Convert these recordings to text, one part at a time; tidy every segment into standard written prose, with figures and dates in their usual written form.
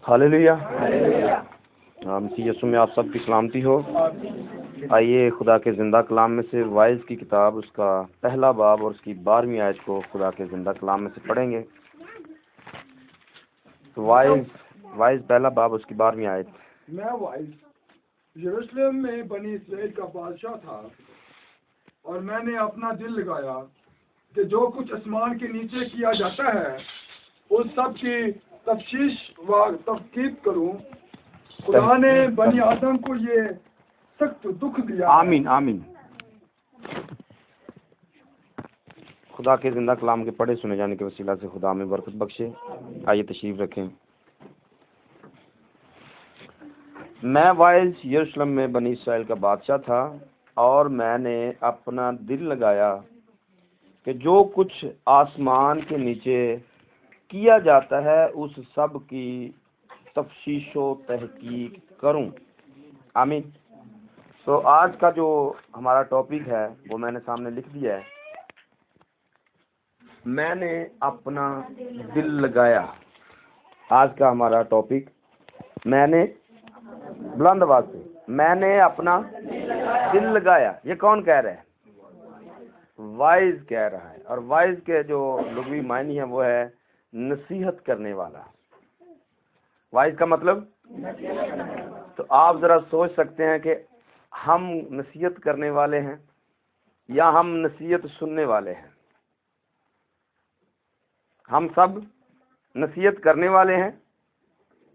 Hallelujah. मसीह यीशु में आप सबकी सलामती हो। आइए खुदा के जिंदा कलाम में से वाइज की किताब उसका पहला बाब और उसकी 12वीं आयत को खुदा के जिंदा कलाम में से पढ़ेंगे। तो वाइज पहला बाब उसकी 12वीं आयत। मैं वाइज यरूशलेम में बनी इस्राएल का बादशाह था और मैंने अपना दिल लगाया कि जो कुछ आसमान के नीचे किया जाता है उस सब की तफ्तीश व तहकीक करूं। खुदा ने बनी आदम को ये सख्त दुख दिया। आमीन आमीन। खुदा के जिंदा कलाम के पढ़े सुने जाने के वसीला से खुदा में बरकत बख्शे। आइए तशरीफ रखें। मैं वाइज यरूशलेम में बनी इस्राएल का बादशाह था और मैंने अपना दिल लगाया कि जो कुछ आसमान के नीचे किया जाता है उस सब की तफ्तीश व तहकीक करूं। आमीन। तो आज का जो हमारा टॉपिक है वो मैंने सामने लिख दिया है। मैंने अपना दिल लगाया। आज का हमारा टॉपिक, मैंने बुलंद आवाज से, मैंने अपना दिल लगाया। ये कौन कह रहा है? वाइज कह रहा है। और वाइज के जो लुग़वी मायने है वो है नसीहत करने वाला। वाइज का मतलब, तो आप जरा सोच सकते हैं कि हम नसीहत करने वाले हैं या हम नसीहत सुनने वाले हैं? हम सब नसीहत करने वाले हैं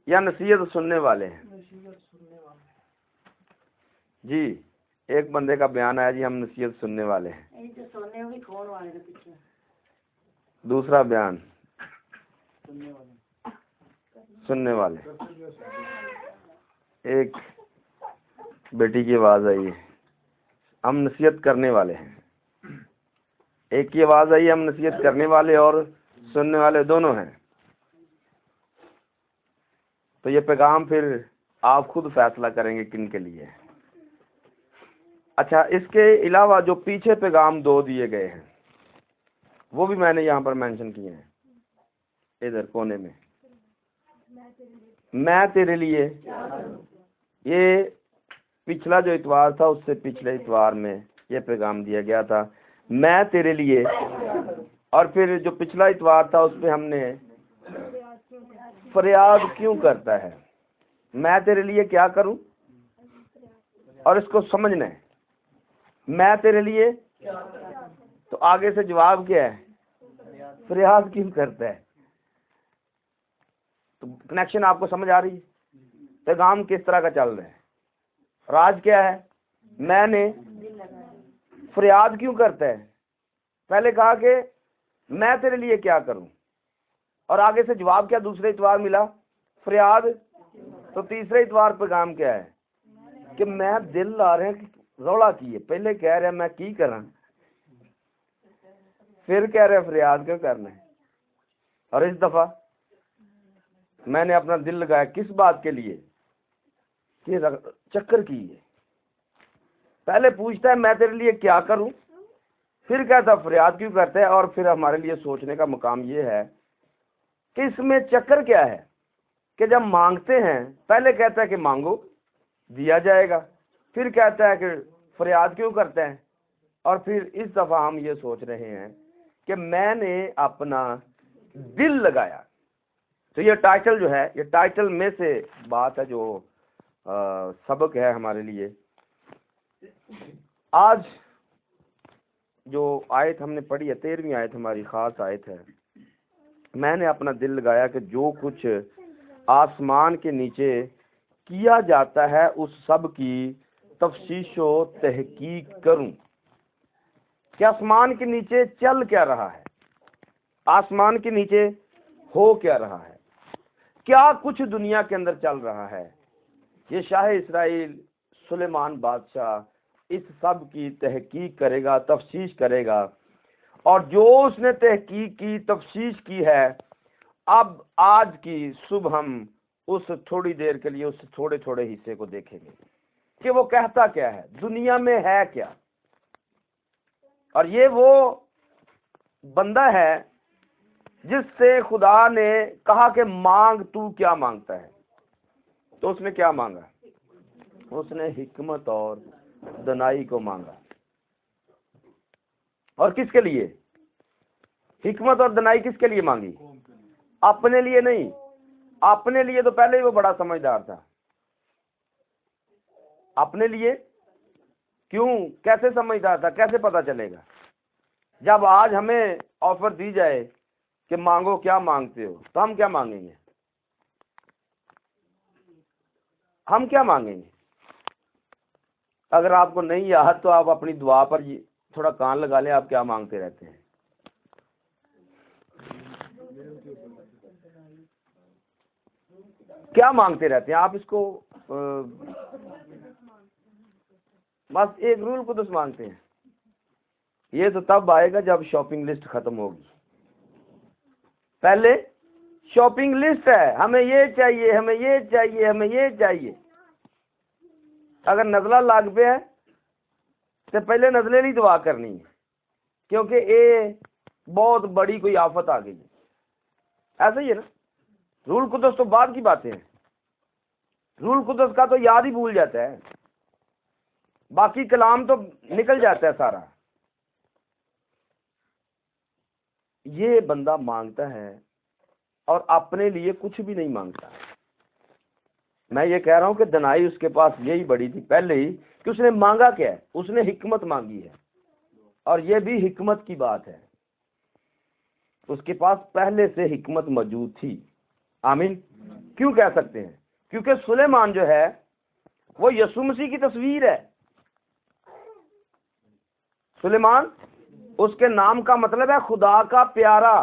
या नसीहत सुनने वाले हैं? जी, एक बंदे का बयान आया जी हम नसीहत सुनने वाले हैं। दूसरा बयान सुनने वाले। एक बेटी की आवाज आई है हम नसीहत करने वाले हैं। एक की आवाज आई हम नसीहत करने वाले और सुनने वाले दोनों हैं। तो ये पैगाम फिर आप खुद फैसला करेंगे किन के लिए। अच्छा, इसके अलावा जो पीछे पैगाम 2 दिए गए हैं वो भी मैंने यहाँ पर मेंशन किए हैं। इधर कोने में, मैं तेरे लिए, ये पिछला जो इतवार था उससे पिछले इतवार में ये पैगाम दिया गया था, मैं तेरे लिए। और फिर जो पिछला इतवार था उस पे हमने फरियाद क्यों करता है, मैं तेरे लिए क्या करूं। और इसको समझना है, मैं तेरे लिए, तो आगे से जवाब क्या है? फरियाद क्यों करता है। तो कनेक्शन आपको समझ आ रही है? पैगाम किस तरह का चल रहा है? राज क्या है? मैंने फरियाद क्यों करता है। पहले कहा कि मैं तेरे लिए क्या करूं, और आगे से जवाब क्या दूसरे इतवार मिला? फरियाद। तो तीसरे इतवार पैगाम क्या है कि मैं दिल ला रहे हैं रौला किए। पहले कह रहे हैं मैं की करा, फिर कह रहे फरियाद क्यों करना है। और इस दफा मैंने अपना दिल लगाया किस बात के लिए? कि चक्कर की है। पहले पूछता है मैं तेरे लिए क्या करूं, फिर कहता फरियाद क्यों करता है। और फिर हमारे लिए सोचने का मुकाम ये है कि इसमें चक्कर क्या है कि जब मांगते हैं पहले कहता है कि मांगो दिया जाएगा, फिर कहता है कि फरियाद क्यों करता है। और फिर इस दफा हम ये सोच रहे हैं कि मैंने अपना दिल लगाया। तो ये टाइटल जो है, ये टाइटल में से बात है जो सबक है हमारे लिए। आज जो आयत हमने पढ़ी है 13वीं आयत हमारी खास आयत है। मैंने अपना दिल लगाया कि जो कुछ आसमान के नीचे किया जाता है उस सब की तफ्तीश व तहकीक करूं। कि आसमान के नीचे चल क्या रहा है, आसमान के नीचे हो क्या रहा है, क्या कुछ दुनिया के अंदर चल रहा है। ये शाह इस्राइल सुलेमान बादशाह इस सब की तहकीक करेगा, तफ्तीश करेगा। और जो उसने तहकीक की, तफ्तीश की है, अब आज की सुबह हम उस थोड़ी देर के लिए उस थोड़े थोड़े हिस्से को देखेंगे कि वो कहता क्या है, दुनिया में है क्या। और ये वो बंदा है जिससे खुदा ने कहा कि मांग, तू क्या मांगता है। तो उसने क्या मांगा? उसने हिकमत और दनाई को मांगा। और किसके लिए हिकमत और दनाई किसके लिए मांगी? अपने लिए नहीं। अपने लिए तो पहले ही वो बड़ा समझदार था। अपने लिए क्यों, कैसे समझदार था, कैसे पता चलेगा? जब आज हमें ऑफर दी जाए कि मांगो क्या मांगते हो, तो हम क्या मांगेंगे? हम क्या मांगेंगे? अगर आपको नहीं याद तो आप अपनी दुआ पर थोड़ा कान लगा लें, आप क्या मांगते रहते हैं? क्या मांगते रहते हैं आप? इसको बस एक रूल को तो मांगते हैं। ये तो तब आएगा जब शॉपिंग लिस्ट खत्म होगी। पहले शॉपिंग लिस्ट है, हमें ये चाहिए, हमें ये चाहिए, हमें ये चाहिए। अगर नजला लाग पे है तो पहले नजले नहीं दुआ करनी है, क्योंकि ये बहुत बड़ी कोई आफत आ गई। ऐसा ही है ना। रूल कुदस तो बाद की बातें हैं। रूल कुदस का तो याद ही भूल जाता है, बाकी कलाम तो निकल जाता है सारा। ये बंदा मांगता है और अपने लिए कुछ भी नहीं मांगता। मैं ये कह रहा हूं कि दनाई उसके पास यही बड़ी थी पहले ही कि उसने मांगा क्या है? उसने हिकमत मांगी है। और ये भी हिकमत की बात है, उसके पास पहले से हिकमत मौजूद थी। आमीन। क्यों कह सकते हैं? क्योंकि सुलेमान जो है वो यीशु मसीह की तस्वीर है। सुलेमान, उसके नाम का मतलब है खुदा का प्यारा।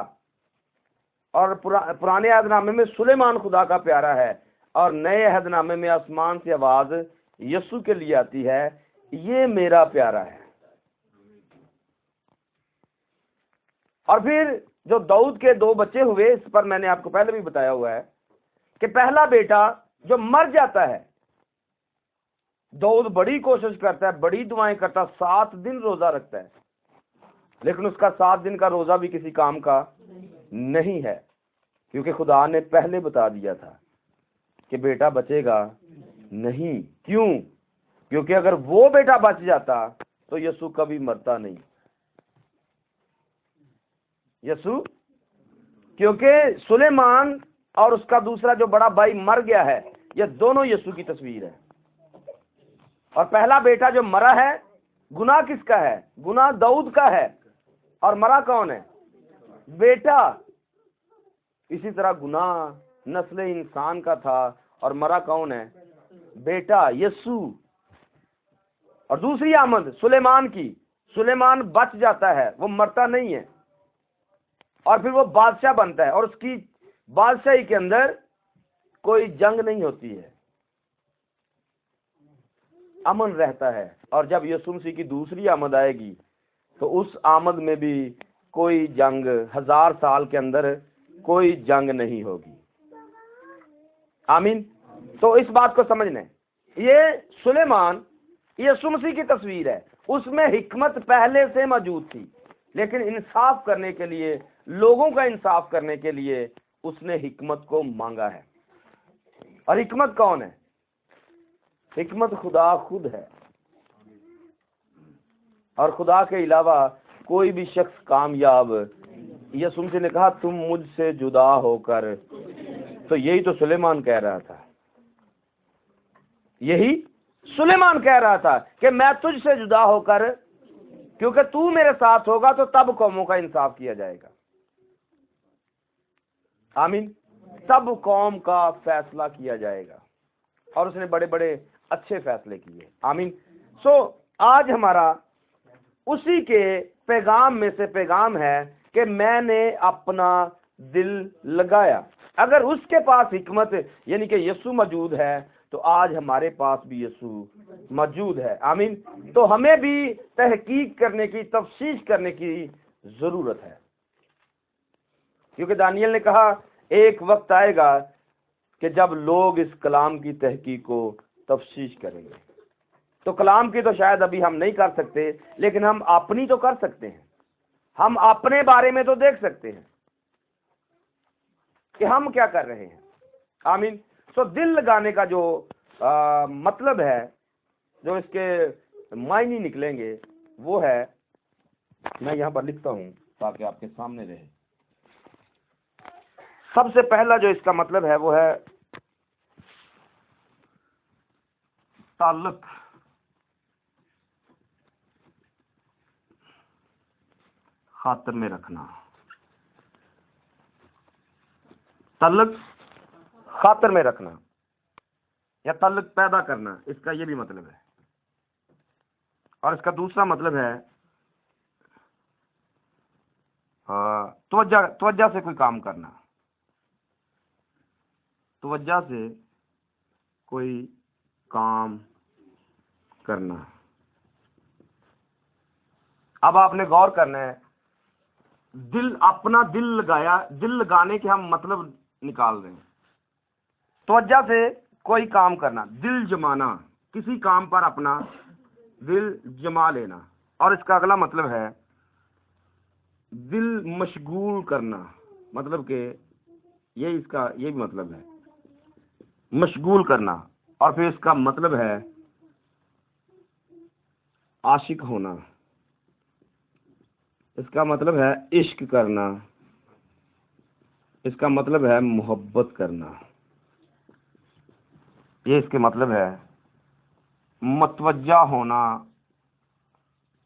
और पुराने अहदनामे में सुलेमान खुदा का प्यारा है, और नए अहदनामे में आसमान से आवाज यीशु के लिए आती है, ये मेरा प्यारा है। और फिर जो दाऊद के 2 बच्चे हुए, इस पर मैंने आपको पहले भी बताया हुआ है कि पहला बेटा जो मर जाता है, दाऊद बड़ी कोशिश करता है, बड़ी दुआएं करता, 7 दिन रोजा रखता है, लेकिन उसका 7 दिन का रोजा भी किसी काम का नहीं है, क्योंकि खुदा ने पहले बता दिया था कि बेटा बचेगा नहीं। क्यों? क्योंकि अगर वो बेटा बच जाता तो यीशु कभी मरता नहीं। यीशु, क्योंकि सुलेमान और उसका दूसरा जो बड़ा भाई मर गया है, ये दोनों यीशु की तस्वीर है। और पहला बेटा जो मरा है, गुनाह किसका है? गुनाह दाऊद का है। और मरा कौन है? बेटा। इसी तरह गुनाह नस्ल इंसान का था, और मरा कौन है? बेटा, यीशु। और दूसरी आमद सुलेमान की, सुलेमान बच जाता है, वो मरता नहीं है, और फिर वो बादशाह बनता है, और उसकी बादशाही के अंदर कोई जंग नहीं होती है, अमन रहता है। और जब यीशु मसीह की दूसरी आमद आएगी तो उस आमद में भी कोई जंग, 1000 साल के अंदर कोई जंग नहीं होगी। आमीन। तो इस बात को समझना है, ये सुलेमान यीशु मसीह की तस्वीर है। उसमें हिकमत पहले से मौजूद थी, लेकिन इंसाफ करने के लिए, लोगों का इंसाफ करने के लिए उसने हिकमत को मांगा है। और हिकमत कौन है? हिकमत खुदा खुद है, और खुदा के अलावा कोई भी शख्स कामयाब। यीशु मसीह ने कहा तुम मुझसे जुदा होकर, तो यही तो सुलेमान कह रहा था, यही सुलेमान कह रहा था कि मैं तुझसे जुदा होकर, क्योंकि तू मेरे साथ होगा तो तब कौमों का इंसाफ किया जाएगा। आमीन। तब कौम का फैसला किया जाएगा, और उसने बड़े बड़े अच्छे फैसले किए। आमीन। आज हमारा उसी के पैगाम में से पैगाम है कि मैंने अपना दिल लगाया। अगर उसके पास हिकमत यानी कि यीशु मौजूद है, तो आज हमारे पास भी यीशु मौजूद है। आमीन। तो हमें भी तहकीक करने की, तफ्सीश करने की जरूरत है, क्योंकि दानियल ने कहा एक वक्त आएगा कि जब लोग इस कलाम की तहकीक को तफ्सीश करेंगे। तो कलाम की तो शायद अभी हम नहीं कर सकते, लेकिन हम अपनी तो कर सकते हैं। हम अपने बारे में तो देख सकते हैं कि हम क्या कर रहे हैं। आमीन। तो दिल लगाने का जो मतलब है, जो इसके मायने निकलेंगे वो है, मैं यहाँ पर लिखता हूँ ताकि आपके सामने रहे। सबसे पहला जो इसका मतलब है वो है ताल्लुक, खातिर में रखना। ताल्लुक खातिर में रखना या ताल्लुक पैदा करना, इसका ये भी मतलब है। और इसका दूसरा मतलब है तवज्जो से कोई काम करना, तवज्जो से कोई काम करना। अब आपने गौर करना है, दिल, अपना दिल लगाया, दिल लगाने के हम मतलब निकाल रहे हैं। तवज्जो से कोई काम करना, दिल जमाना, किसी काम पर अपना दिल जमा लेना। और इसका अगला मतलब है दिल मशगूल करना, मतलब कि ये इसका ये भी मतलब है मशगूल करना। और फिर इसका मतलब है आशिक होना, इसका मतलब है इश्क करना, इसका मतलब है मोहब्बत करना। ये इसके मतलब है मतवज्जा होना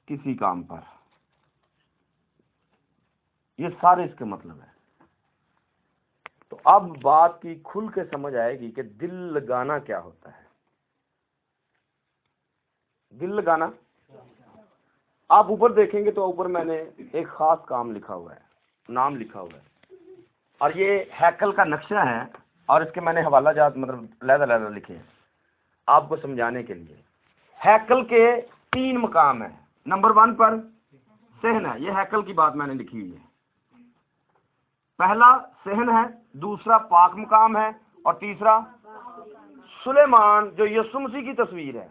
किसी काम पर। ये सारे इसके मतलब है। तो अब बात की खुल के समझ आएगी कि दिल लगाना क्या होता है। दिल लगाना, आप ऊपर देखेंगे तो ऊपर मैंने एक खास काम लिखा हुआ है, नाम लिखा हुआ है, और ये हैकल का नक्शा है। और इसके मैंने हवाला जात मतलब लहदा लिखे हैं आपको समझाने के लिए। हैकल के 3 मकाम है। नंबर 1 पर सहन है, ये हैकल की बात मैंने लिखी हुई है। पहला सहन है, दूसरा पाक मकाम है, और तीसरा सुलेमान जो यीशु मसीह की तस्वीर है,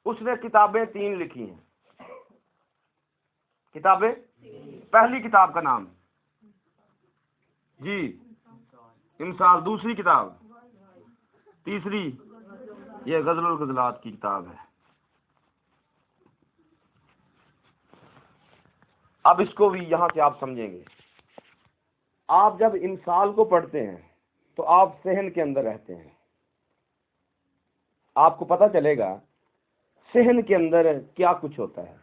उसने किताबें 3 लिखी हैं। किताबें, पहली किताब का नाम जी इमसाल, दूसरी किताब, तीसरी ये गज़ल गज़लात की किताब है। अब इसको भी यहां से आप समझेंगे। आप जब इमसाल को पढ़ते हैं तो आप सहन के अंदर रहते हैं, आपको पता चलेगा सहन के अंदर क्या कुछ होता है।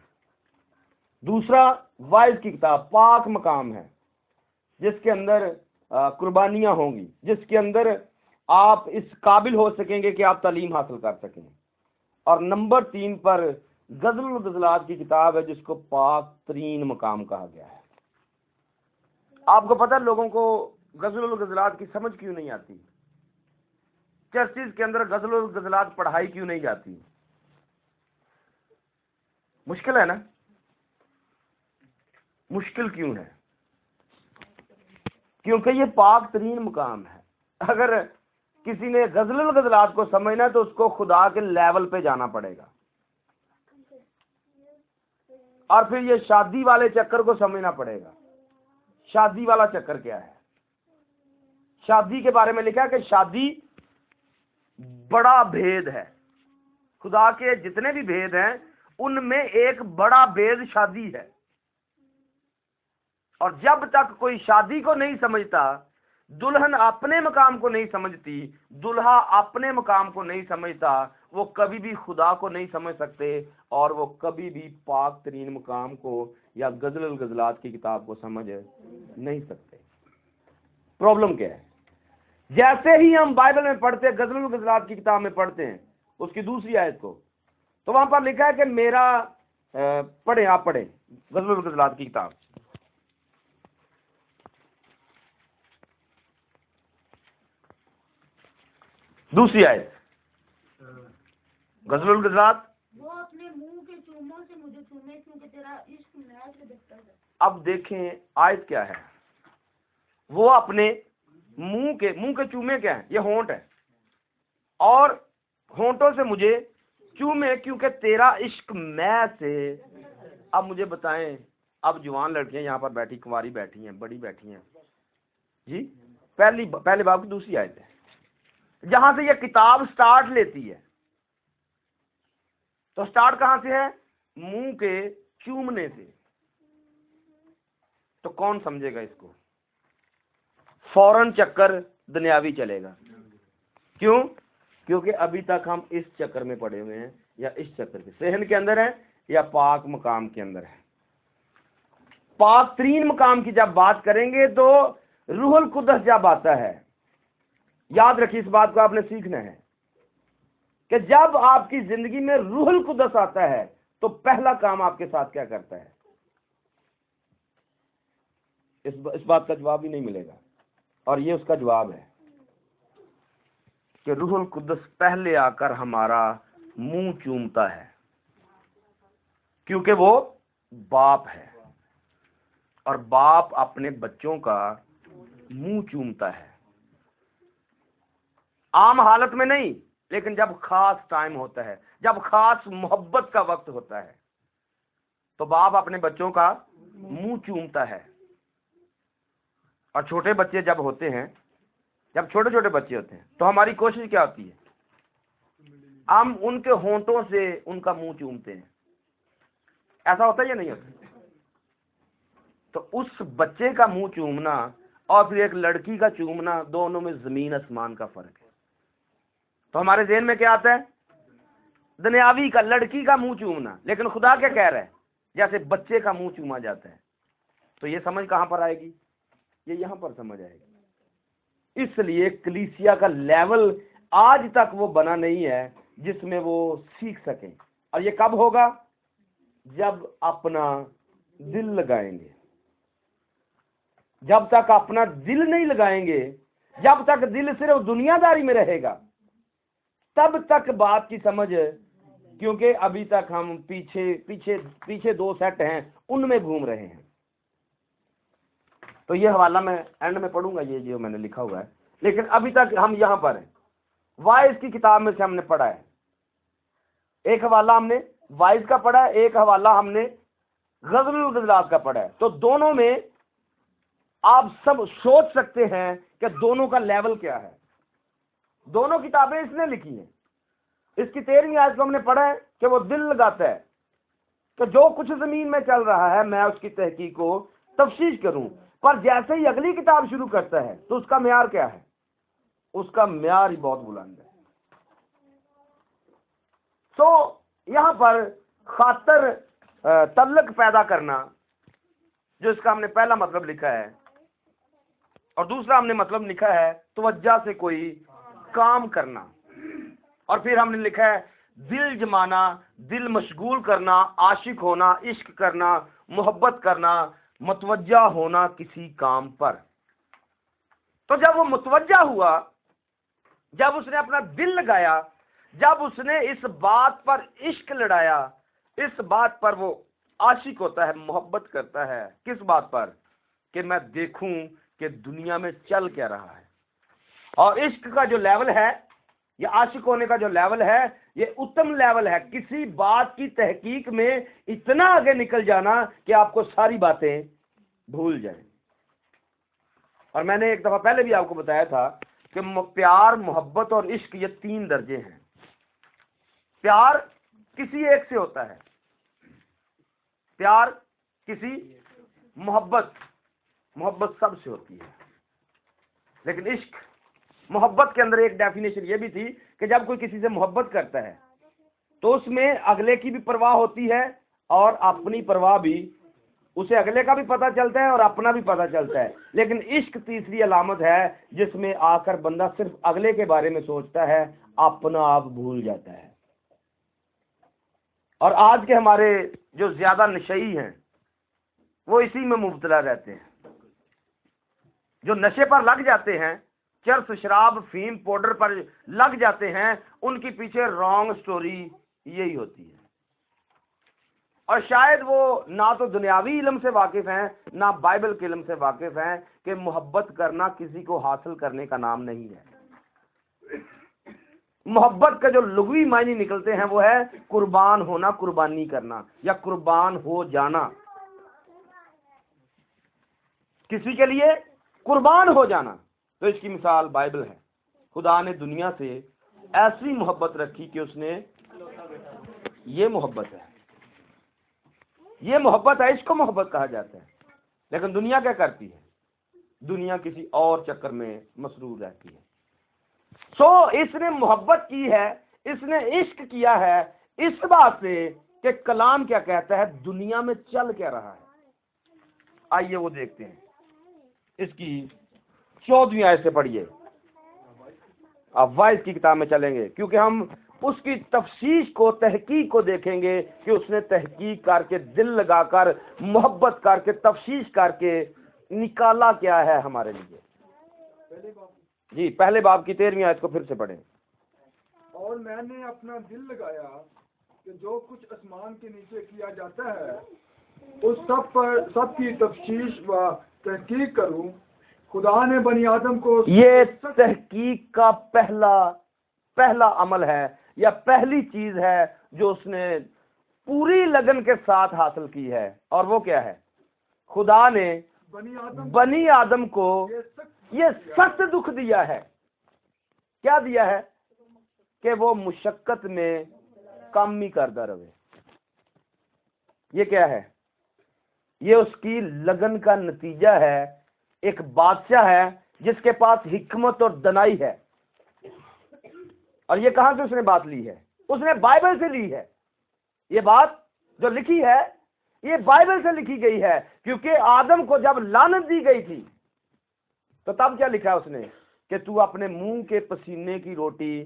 दूसरा वाइज की किताब पाक मकाम है, जिसके अंदर कुर्बानियां होंगी, जिसके अंदर आप इस काबिल हो सकेंगे कि आप तालीम हासिल कर सकें। और नंबर 3 पर गज़ल गज़लात की किताब है, जिसको पाक तरीन मकाम कहा गया है। आपको पता है लोगों को गज़ल गज़लात की समझ क्यों नहीं आती? चर्चिज के अंदर गज़ल गज़लात पढ़ाई क्यों नहीं जाती? मुश्किल है ना? मुश्किल क्यों है? क्योंकि ये पाक तरीन मकाम है। अगर किसी ने गज़ल गज़लात को समझना है तो उसको खुदा के लेवल पे जाना पड़ेगा। और फिर ये शादी वाले चक्कर को समझना पड़ेगा। शादी वाला चक्कर क्या है? शादी के बारे में लिखा है कि शादी बड़ा भेद है। खुदा के जितने भी भेद हैं उनमें एक बड़ा भेद शादी है। और जब तक कोई शादी को नहीं समझता, दुल्हन अपने मकाम को नहीं समझती, दुल्हा अपने मकाम को नहीं समझता, वो कभी भी खुदा को नहीं समझ सकते, और वो कभी भी पाक तरीन मकाम को या गज़ल गज़लात की किताब को समझ नहीं सकते। प्रॉब्लम क्या है? जैसे ही हम बाइबल में पढ़ते हैं, गज़ल गज़लात की किताब में पढ़ते हैं उसकी दूसरी आयत को, तो वहां पर लिखा है कि मेरा पढ़े, आप पढ़े गज़ल गज़लात की किताब, दूसरी आयत, गज़ल गज़लात। वो अपने मुंह के चूमों से मुझे चूमे, क्योंकि तेरा इश्क महक से दिखता है। अब देखें आयत क्या है। वो अपने मुंह के चूमे क्या है? ये होंठ है, और होंठों से मुझे चूमे क्योंकि तेरा इश्क मैं से। अब मुझे बताएं, अब जवान लड़कियां यहाँ पर बैठी, कुंवारी बैठी हैं, बड़ी बैठी हैं जी, पहले बाब की दूसरी आयत है। जहां से ये किताब स्टार्ट लेती है। तो स्टार्ट कहां से है? मुंह के चूमने से। तो कौन समझेगा इसको? फौरन चक्कर दुनियावी चलेगा। क्यों? क्योंकि अभी तक हम इस चक्कर में पड़े हुए हैं, या इस चक्कर के सहन के अंदर है, या पाक मकाम के अंदर है। पाक तरीन मकाम की जब बात करेंगे तो रूहुल कुद्दस जब आता है, याद रखिए इस बात को आपने सीखना है कि जब आपकी जिंदगी में रूहुल कुद्दस आता है तो पहला काम आपके साथ क्या करता है? इस बात का जवाब ही नहीं मिलेगा, और ये उसका जवाब है कि रूहुल कुद्दस पहले आकर हमारा मुंह चूमता है, क्योंकि वो बाप है और बाप अपने बच्चों का मुंह चूमता है। आम हालत में नहीं, लेकिन जब खास टाइम होता है, जब खास मोहब्बत का वक्त होता है, तो बाप अपने बच्चों का मुंह चूमता है। और छोटे बच्चे जब होते हैं, जब छोटे छोटे बच्चे होते हैं, तो हमारी कोशिश क्या होती है? हम उनके होंठों से उनका मुंह चूमते हैं। ऐसा होता है या नहीं होता? तो उस बच्चे का मुंह चूमना और फिर एक लड़की का चूमना, दोनों में जमीन आसमान का फर्क है। तो हमारे ज़हन में क्या आता है? दुनियावी का, लड़की का मुंह चूमना। लेकिन खुदा क्या कह रहा है? जैसे बच्चे का मुंह चूमा जाता है। तो ये समझ कहां पर आएगी? ये यहां पर समझ आएगी। इसलिए कलीसिया का लेवल आज तक वो बना नहीं है जिसमें वो सीख सकें। और ये कब होगा? जब अपना दिल लगाएंगे। जब तक अपना दिल नहीं लगाएंगे, जब तक दिल सिर्फ दुनियादारी में रहेगा, तब तक बात की समझ, क्योंकि अभी तक हम पीछे दो सेट हैं, उनमें घूम रहे हैं। तो ये हवाला मैं एंड में पढ़ूंगा, ये जो मैंने लिखा हुआ है, लेकिन अभी तक हम यहां पर हैं। वाइज की किताब में से हमने पढ़ा है, एक हवाला हमने वाइज का पढ़ा है, एक हवाला हमने गज़लुल गज़लात का पढ़ा है। तो दोनों में आप सब सोच सकते हैं कि दोनों का लेवल क्या है। दोनों किताबें इसने लिखी हैं। इसकी 13वीं आयत को हमने पढ़ा है कि वो दिल लगाता है कि जो कुछ जमीन में चल रहा है मैं उसकी तहकीक को तफ्तीश करूं। पर जैसे ही अगली किताब शुरू करता है तो उसका म्यार क्या है? उसका म्यार ही बहुत बुलंद है। तो यहां पर खातर तल्लक पैदा करना, जो इसका हमने पहला मतलब लिखा है, और दूसरा हमने मतलब लिखा है तवज्जो से कोई काम करना, और फिर हमने लिखा है दिल जमाना, दिल मशगूल करना, आशिक होना, इश्क करना, मोहब्बत करना, मुतवज्जा होना किसी काम पर। तो जब वो मुतवज्जा हुआ, जब उसने अपना दिल लगाया, जब उसने इस बात पर इश्क लड़ाया, इस बात पर वो आशिक होता है, मोहब्बत करता है। किस बात पर? कि मैं देखूं कि दुनिया में चल क्या रहा है। और इश्क का जो लेवल है, या आशिक होने का जो लेवल है, ये उत्तम लेवल है। किसी बात की तहकीक में इतना आगे निकल जाना कि आपको सारी बातें भूल जाएं। और मैंने एक दफा पहले भी आपको बताया था कि प्यार, मोहब्बत और इश्क ये 3 दर्जे हैं। प्यार किसी एक से होता है, प्यार किसी, मोहब्बत सबसे होती है। लेकिन इश्क, मोहब्बत के अंदर एक डेफिनेशन ये भी थी कि जब कोई किसी से मोहब्बत करता है तो उसमें अगले की भी परवाह होती है और अपनी परवाह भी, उसे अगले का भी पता चलता है और अपना भी पता चलता है। लेकिन इश्क तीसरी अलामत है जिसमें आकर बंदा सिर्फ अगले के बारे में सोचता है, अपना आप भूल जाता है। और आज के हमारे जो ज्यादा नशई हैं वो इसी में मुब्तला रहते हैं। जो नशे पर लग जाते हैं, चर्स, शराब, फीम, पाउडर पर लग जाते हैं, उनके पीछे रॉन्ग स्टोरी यही होती है। और शायद वो ना तो दुनियावी इल्म से वाकिफ हैं, ना बाइबल के इल्म से वाकिफ हैं कि मोहब्बत करना किसी को हासिल करने का नाम नहीं है। मोहब्बत का जो लुग़वी मायने निकलते हैं वो है कुर्बान होना, कुर्बानी करना, या कुर्बान हो जाना। किसी के लिए कुर्बान हो जाना। तो इसकी मिसाल बाइबल है। खुदा ने दुनिया से ऐसी मोहब्बत रखी कि उसने, ये मोहब्बत है, ये मोहब्बत है, इसको मोहब्बत कहा जाता है। लेकिन दुनिया क्या करती है? दुनिया किसी और चक्कर में मसरूर रहती है। सो इसने मोहब्बत की है, इसने इश्क किया है इस बात से कि कलाम क्या कहता है, दुनिया में चल क्या रहा है। आइए वो देखते हैं, इसकी 14वीं आयत से पढ़िए। अब वाइज की किताब में चलेंगे, क्योंकि हम उसकी तफसीश को, तहकीक को देखेंगे कि उसने तहकीक करके, दिल लगाकर, मोहब्बत करके, तफसीश करके निकाला क्या है हमारे लिए। जी, पहले बाब की 13वीं आयत को फिर से पढ़ें। और मैंने अपना दिल लगाया कि जो कुछ आसमान के नीचे किया जाता है उस सब पर सबकी तफ्तीश व तहकीक करूं। खुदा ने बनी आदम को, ये तहकीक का पहला अमल है, या पहली चीज है जो उसने पूरी लगन के साथ हासिल की है, और वो क्या है? खुदा ने बनी आदम को ये सख्त दुख दिया है। क्या दिया है? कि वो मुशक्कत में कम ही करता रहे। ये क्या है? ये उसकी लगन का नतीजा है। एक बादशाह है जिसके पास हिकमत और दनाई है, और ये कहां से उसने बात ली है? उसने बाइबल से ली है। ये बात जो लिखी है ये बाइबल से लिखी गई है, क्योंकि आदम को जब लानत दी गई थी तो तब क्या लिखा है उसने? कि तू अपने मुंह के पसीने की रोटी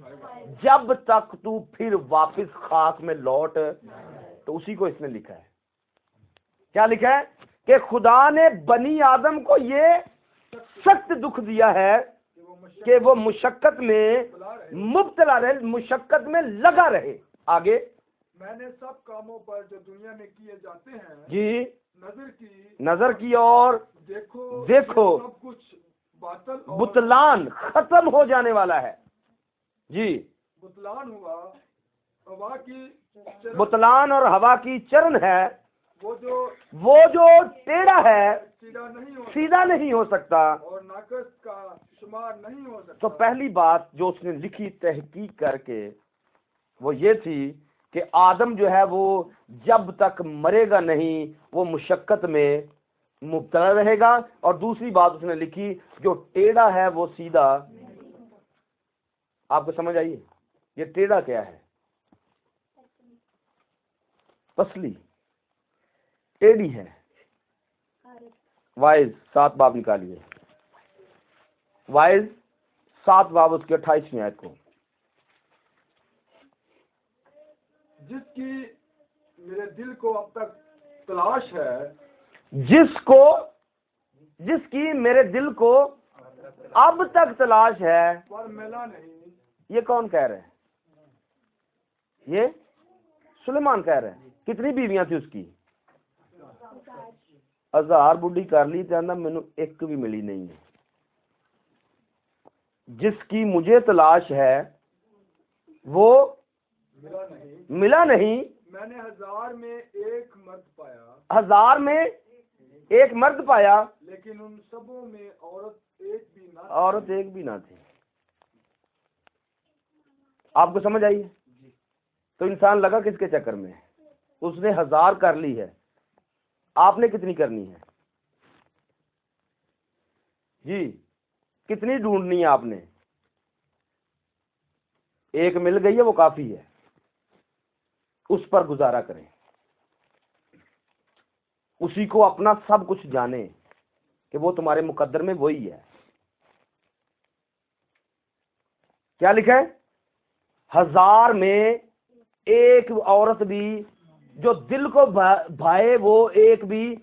जब तक तू फिर वापस खाक में लौट। तो उसी को इसने लिखा है। क्या लिखा है? कि खुदा ने बनी आदम को ये सख्त दुख दिया है कि वो मुशक्कत में मुब्तला रहे, मुशक्कत में लगा रहे। आगे, मैंने सब कामों पर जो दुनिया में किए जाते हैं जी नजर की और देखो सब कुछ बातल और बुतलान खत्म हो जाने वाला है। जी, बुतलान हुआ, हवा की चरण, बुतलान और हवा की चरण है। वो जो टेढ़ा है सीधा नहीं हो सकता, और नाकस का शुमार नहीं हो सकता। तो पहली बात जो उसने लिखी तहकीक करके वो ये थी कि आदम जो है वो जब तक मरेगा नहीं वो मुशक्कत में मुब्तला रहेगा। और दूसरी बात उसने लिखी, जो टेढ़ा है वो सीधा। आपको समझ आइए ये टेढ़ा क्या है? पसली टेढ़ी है। वाइज 7 बाब निकालिए, वाइज 7 बाब उसके 28वीं आयत को। जिसकी मेरे दिल को अब तक तलाश है, जिसकी मेरे दिल को अब तक तलाश है, पर मिला नहीं। ये कौन कह रहे हैं? ये सुलेमान कह रहे हैं। कितनी बीवियां थी उसकी? 1000 बुढ़ी कर ली, कहना मैनू एक भी मिली नहीं है। जिसकी मुझे तलाश है वो मिला नहीं। मैंने 1000 में एक मर्द पाया, 1000 में एक मर्द पाया, लेकिन उन सबों में औरत एक भी ना थी। आपको समझ आई? तो इंसान लगा किसके चक्कर में? उसने 1000 कर ली है, आपने कितनी करनी है? जी, कितनी ढूंढनी है आपने? एक मिल गई है, वो काफी है। उस पर गुजारा करें, उसी को अपना सब कुछ जाने कि वो तुम्हारे मुकद्दर में वही है। क्या लिखा है? 1000 में एक औरत भी जो दिल को भाए वो एक भी,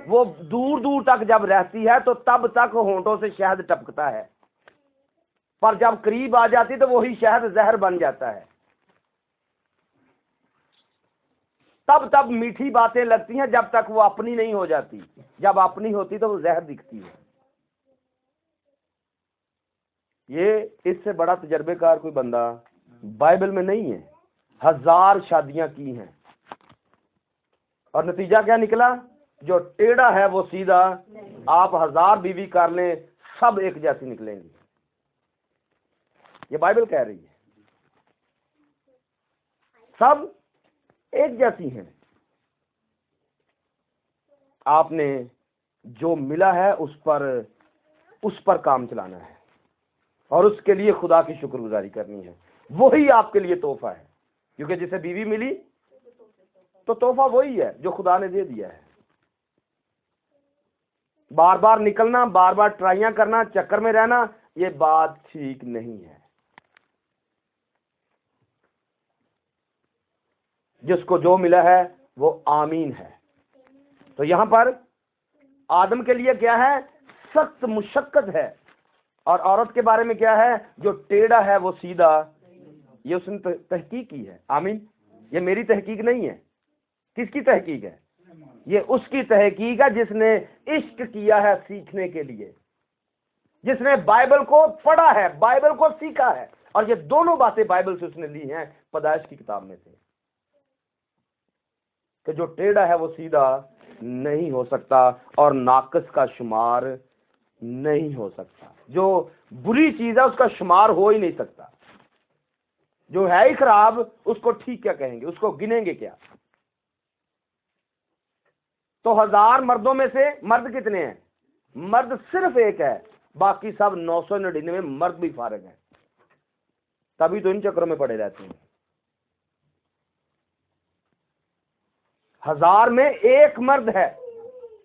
वो दूर दूर तक जब रहती है तो तब तक होंठों से शहद टपकता है, पर जब करीब आ जाती तो वही शहद जहर बन जाता है। तब मीठी बातें लगती हैं जब तक वो अपनी नहीं हो जाती। जब अपनी होती तो वो जहर दिखती है। ये इससे बड़ा तजर्बेकार कोई बंदा बाइबल में नहीं है। 1000 शादियां की हैं और नतीजा क्या निकला? जो टेढ़ा है वो सीधा। आप 1000 बीवी कर लें, सब एक जैसी निकलेंगी। ये बाइबल कह रही है। सब एक जैसी हैं। आपने जो मिला है उस पर काम चलाना है और उसके लिए खुदा की शुक्रगुजारी करनी है। वही आपके लिए तोहफा है, क्योंकि जिसे बीवी मिली तो तोहफा वही है जो खुदा ने दे दिया है। बार बार निकलना, बार बार ट्राइयां करना, चक्कर में रहना, ये बात ठीक नहीं है। जिसको जो मिला है वो आमीन है। तो यहां पर आदम के लिए क्या है? सख्त मुशक्कत है। और औरत के बारे में क्या है? जो टेढ़ा है वो सीधा। ये उसने तहकीक की है। आमीन। ये मेरी तहकीक नहीं है। किसकी तहकीक है? ये उसकी तहकीक है जिसने इश्क किया है सीखने के लिए, जिसने बाइबल को पढ़ा है, बाइबल को सीखा है। और ये दोनों बातें बाइबल से उसने ली हैं, पैदाइश की किताब में से, कि जो टेढ़ा है वो सीधा नहीं हो सकता और नाकस का शुमार नहीं हो सकता। जो बुरी चीज है उसका शुमार हो ही नहीं सकता। जो है ही खराब उसको ठीक क्या कहेंगे? उसको गिनेंगे क्या? तो 1000 मर्दों में से मर्द कितने हैं? मर्द सिर्फ एक है, बाकी सब 999 मर्द भी फारिग हैं। तभी तो इन चक्रों में पड़े रहते हैं। 1000 में एक मर्द है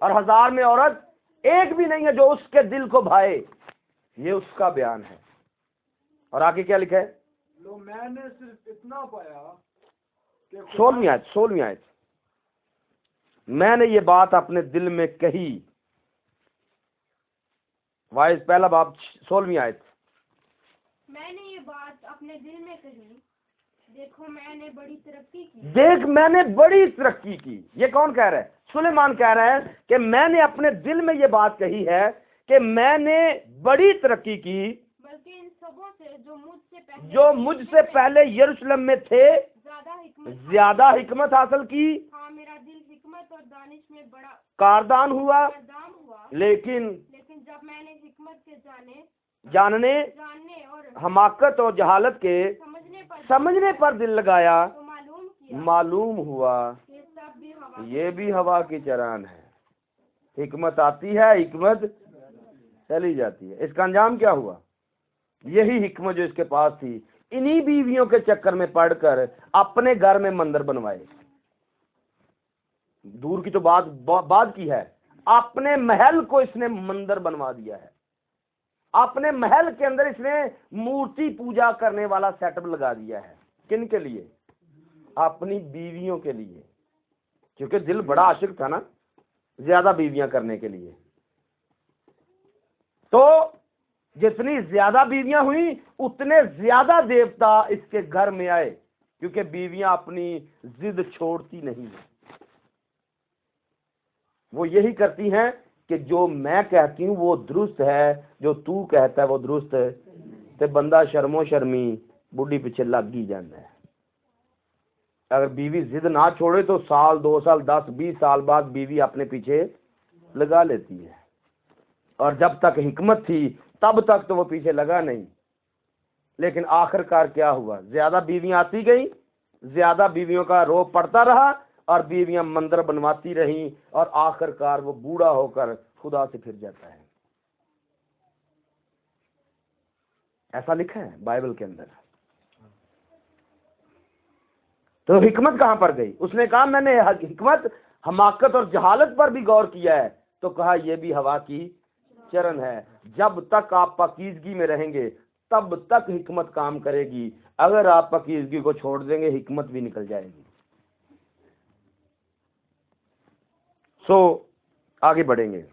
और 1000 में औरत एक भी नहीं है जो उसके दिल को भाए। ये उसका बयान है। और आगे क्या लिखा है? लो मैंने सिर्फ इतना पाया कि 16वीं आयत, मैंने ये बात अपने दिल में कही। वाइज पहला बाब 16वीं आयत। मैंने ये बात अपने दिल में कही, देखो मैंने बड़ी तरक्की की। देख मैंने बड़ी तरक्की की। ये कौन कह रहा है? सुलेमान कह रहा है कि मैंने अपने दिल में ये बात कही है कि मैंने बड़ी तरक्की की, बल्कि इन सबों से जो मुझसे पहले यरूशलेम में थे ज्यादा हिकमत हासिल की। हाँ, मेरा दिल हिकमत और दानिश में बड़ा कारदान हुआ, लेकिन जब मैंने हिकमत के जानने और हमाकत और जहालत के समझने पर दिल लगाया, तो मालूम हुआ ये सब भी हवा ये भी हवा की चरान है। हिकमत आती है, हिकमत चली जाती है। इसका अंजाम क्या हुआ? यही हिकमत जो इसके पास थी, इन्हीं बीवियों के चक्कर में पड़कर अपने घर में मंदिर बनवाए। दूर की तो बात की है, अपने महल को इसने मंदिर बनवा दिया है। अपने महल के अंदर इसने मूर्ति पूजा करने वाला सेटअप लगा दिया है। किन के लिए? अपनी बीवियों के लिए, क्योंकि दिल बड़ा आशिक था ना ज्यादा बीवियां करने के लिए। तो जितनी ज्यादा बीवियां हुई उतने ज्यादा देवता इसके घर में आए, क्योंकि बीवियां अपनी जिद छोड़ती नहीं है। वो यही करती हैं कि जो मैं कहती हूं वो दुरुस्त है, जो तू कहता है वो दुरुस्त है। ते बंदा शर्मो शर्मी बुढ़ी पीछे लग ही जाता है। अगर बीवी जिद ना छोड़े तो साल 2 साल 10 20 साल बाद बीवी अपने पीछे लगा लेती है। और जब तक हिकमत थी तब तक तो वो पीछे लगा नहीं। लेकिन आखिरकार क्या हुआ? ज्यादा बीवियां आती गई, ज्यादा बीवियों का रोब पड़ता रहा और बीवियां मंदिर बनवाती रहीं और आखिरकार वो बूढ़ा होकर खुदा से फिर जाता है। ऐसा लिखा है बाइबल के अंदर। तो हिकमत कहां पर गई? उसने कहा मैंने हिकमत, हमाकत और जहालत पर भी गौर किया है। तो कहा यह भी हवा की चरण है। जब तक आप पाकीज़गी में रहेंगे तब तक हिकमत काम करेगी। अगर आप पाकीज़गी को छोड़ देंगे हिकमत भी निकल जाएगी। आगे बढ़ेंगे।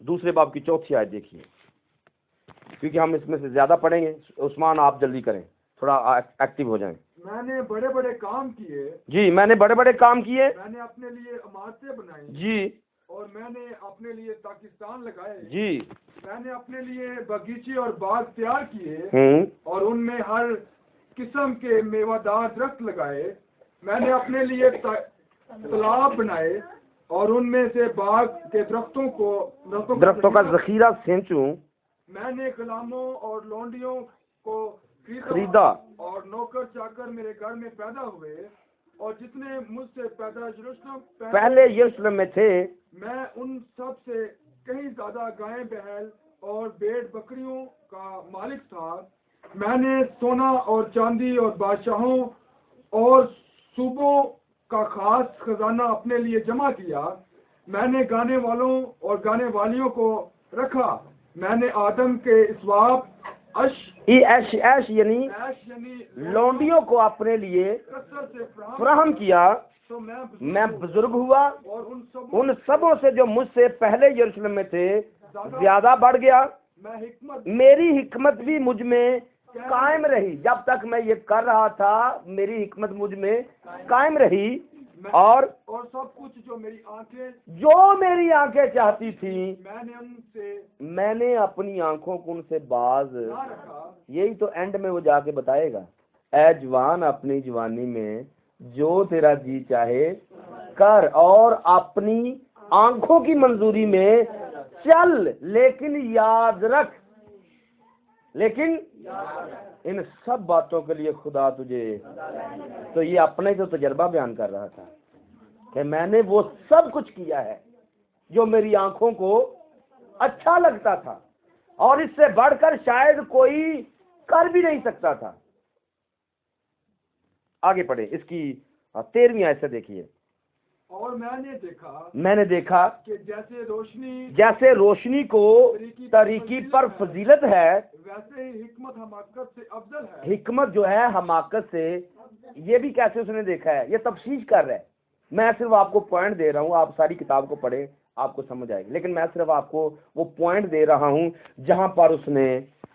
दूसरे बाब की 4थी आयत देखिए, क्योंकि हम इसमें से ज्यादा पढ़ेंगे। उस्मान आप जल्दी करें, थोड़ा एक्टिव हो जाएं। मैंने बड़े बड़े काम किए। जी, मैंने बड़े बड़े काम किए। मैंने अपने लिए इमारतें बनाई। जी। और मैंने अपने लिए पाकिस्तान लगाए। जी। मैंने अपने लिए बगीचे और बाग तैयार किए और उनमें हर किस्म के मेवादार दरख्त लगाए। मैंने अपने लिए तालाब बनाए और उनमें से बाग के दरख्तों का जखीरा सेंचूं। मैंने गुलामों और लौंडियों को खरीदा और नौकर चाकर मेरे घर में पैदा हुए, और जितने मुझसे पैदा यरूशलेम पहले यरूशलेम में थे, मैं उन सब से कहीं ज्यादा गायें बैल और भेड़ बकरियों का मालिक था। मैंने सोना और चांदी और बादशाहों और सूबों का खास खजाना अपने लिए जमा किया। मैंने गाने वालों और गाने वालियों को रखा। मैंने आदम के इसवाब ऐश यानी यानी लौंडियों को अपने लिए कसरत से फराहम किया। तो मैं बुजुर्ग हुआ, और उन सबों से जो मुझसे पहले यरूशलेम में थे ज्यादा बढ़ गया। मैं हिकमत मेरी हिकमत भी मुझ में कायम रही। जब तक मैं ये कर रहा था मेरी हिकमत मुझ में कायम रही, और सब कुछ जो मेरी आंखें चाहती थी मैंने अपनी आंखों को उनसे बाज ना रखा। यही तो एंड में वो जाके बताएगा, ऐ जवान अपनी जवानी में जो तेरा जी चाहे कर, और अपनी आंखों की मंजूरी में चल, लेकिन याद रख, लेकिन इन सब बातों के लिए खुदा तुझे, तो ये अपने तो तजर्बा बयान कर रहा था कि मैंने वो सब कुछ किया है जो मेरी आंखों को अच्छा लगता था, और इससे बढ़कर शायद कोई कर भी नहीं सकता था। आगे पढ़े, इसकी 13वीं आयत से देखिए। और मैंने देखा कि जैसे रोशनी को तरीकी पर फजीलत है, वैसे ही हिकमत हमाकत से अफजल है। हिकमत जो है हमाकत से, ये भी कैसे उसने देखा है, ये तफसीश कर रहा है। मैं सिर्फ आपको पॉइंट दे रहा हूँ, आप सारी किताब को पढ़े आपको समझ आएगी, लेकिन मैं सिर्फ आपको वो पॉइंट दे रहा हूँ जहां पर उसने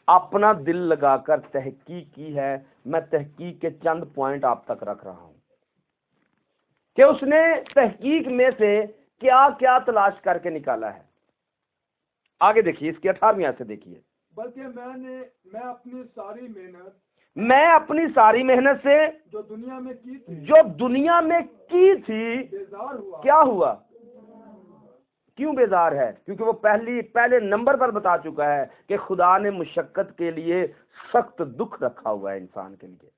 अपना दिल लगाकर तहकीक की है। मैं तहकीक के चंद पॉइंट आप तक रख रहा हूँ कि उसने तहकीक में से क्या क्या तलाश करके निकाला है। आगे देखिए, इसकी 18वीं आयत से देखिए। बल्कि मैं अपनी सारी मेहनत से जो दुनिया में की थी बेजार हुआ। क्या हुआ? क्यों बेजार है? क्योंकि वो पहले नंबर पर बता चुका है कि खुदा ने मुशक्कत के लिए सख्त दुख रखा हुआ है इंसान के लिए,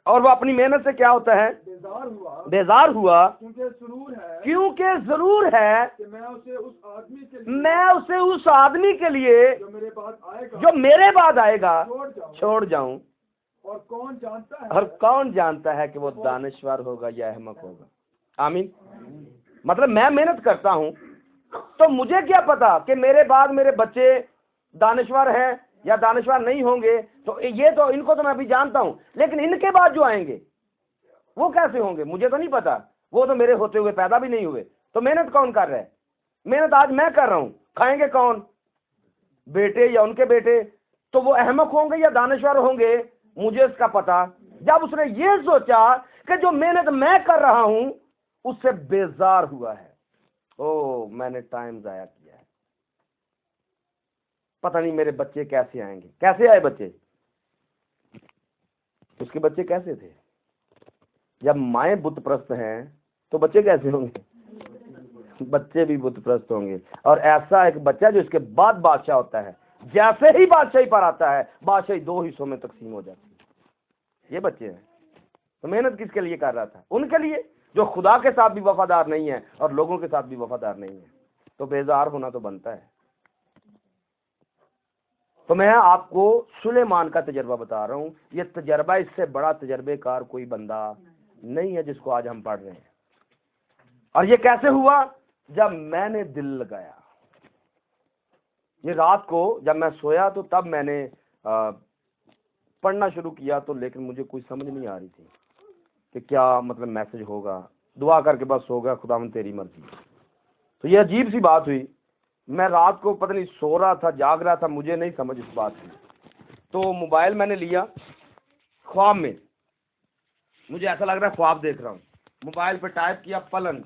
और वो अपनी मेहनत से क्या होता है? बेजार हुआ। क्योंकि जरूर है कि मैं उसे उस आदमी के लिए जो मेरे बाद आएगा छोड़ जाऊं। और कौन जानता है कि वो दानश्वर होगा या अहमक होगा। आमीन। मतलब मैं मेहनत करता हूं तो मुझे क्या पता कि मेरे बाद मेरे बच्चे दानश्वर हैं या दानश्वर नहीं होंगे। तो ये तो इनको तो मैं अभी जानता हूं, लेकिन इनके बाद जो आएंगे वो कैसे होंगे मुझे तो नहीं पता। वो तो मेरे होते हुए पैदा भी नहीं हुए। तो मेहनत कौन कर रहा है? मेहनत आज मैं कर रहा हूं। खाएंगे कौन? बेटे या उनके बेटे। तो वो अहमक होंगे या दानश्वर होंगे, मुझे इसका पता। जब उसने ये सोचा कि जो मेहनत मैं कर रहा हूं उससे बेजार हुआ है, ओ मैंने टाइम जाया किया है, पता नहीं मेरे बच्चे कैसे आएंगे। कैसे आए बच्चे? उसके बच्चे कैसे थे? जब माएँ बुतप्रस्त हैं तो बच्चे कैसे होंगे? बच्चे भी बुतप्रस्त होंगे। और ऐसा एक बच्चा जो इसके बाद बादशाह होता है, जैसे ही बादशाही पर आता है बादशाही 2 हिस्सों में तकसीम हो जाती है। ये बच्चे हैं। तो मेहनत किसके लिए कर रहा था? उनके लिए जो खुदा के साथ भी वफादार नहीं है और लोगों के साथ भी वफादार नहीं है। तो बेजार होना तो बनता है। तो मैं आपको सुलेमान का तजर्बा बता रहा हूं। ये तजर्बा, इससे बड़ा तजर्बेकार कोई बंदा नहीं है जिसको आज हम पढ़ रहे हैं। और ये कैसे हुआ? जब मैंने दिल लगाया। ये रात को जब मैं सोया तो तब मैंने पढ़ना शुरू किया, तो लेकिन मुझे कुछ समझ नहीं आ रही थी कि क्या मतलब मैसेज होगा। दुआ करके बस हो गया, खुदावन तेरी मर्जी। तो ये अजीब सी बात हुई। मैं रात को पता नहीं सो रहा था जाग रहा था, मुझे नहीं समझ इस बात की। तो मोबाइल मैंने लिया, ख्वाब में मुझे ऐसा लग रहा है ख्वाब देख रहा हूँ। मोबाइल पे टाइप किया पलंग,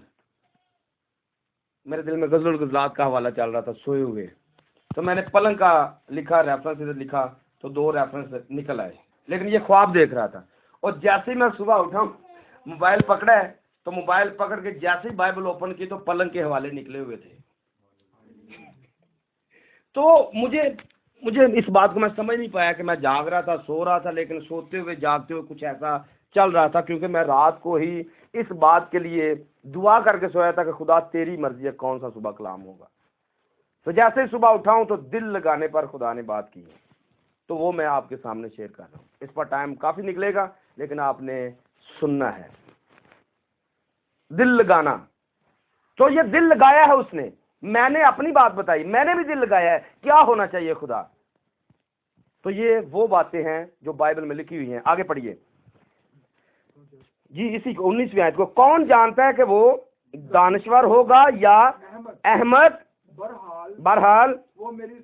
मेरे दिल में गजल गजलात का हवाला चल रहा था सोए हुए। तो मैंने पलंग का लिखा, रेफरेंस इधर लिखा, तो 2 रेफरेंस निकल आए, लेकिन ये ख्वाब देख रहा था। और जैसे ही मैं सुबह उठा, मोबाइल पकड़ा है, तो मोबाइल पकड़ के जैसे ही बाइबल ओपन की तो पलंग के हवाले निकले हुए थे। तो मुझे मुझे इस बात को मैं समझ नहीं पाया कि मैं जाग रहा था, सो रहा था, लेकिन सोते हुए जागते हुए कुछ ऐसा चल रहा था, क्योंकि मैं रात को ही इस बात के लिए दुआ करके सोया था कि खुदा तेरी मर्जी है कौन सा सुबह कलाम होगा। तो जैसे ही सुबह उठाऊं तो दिल लगाने पर खुदा ने बात की है, तो वो मैं आपके सामने शेयर कर रहा हूँ। इस पर टाइम काफी निकलेगा, लेकिन आपने सुनना है। दिल लगाना, तो ये दिल लगाया है उसने, मैंने अपनी बात बताई, मैंने भी दिल लगाया है, क्या होना चाहिए खुदा। तो ये वो बातें हैं जो बाइबल में लिखी हुई हैं। आगे पढ़िए जी, इसी 19वीं आयत को, कौन जानता है कि वो दानश्वर होगा या अहमद। बहरहाल वो मेरी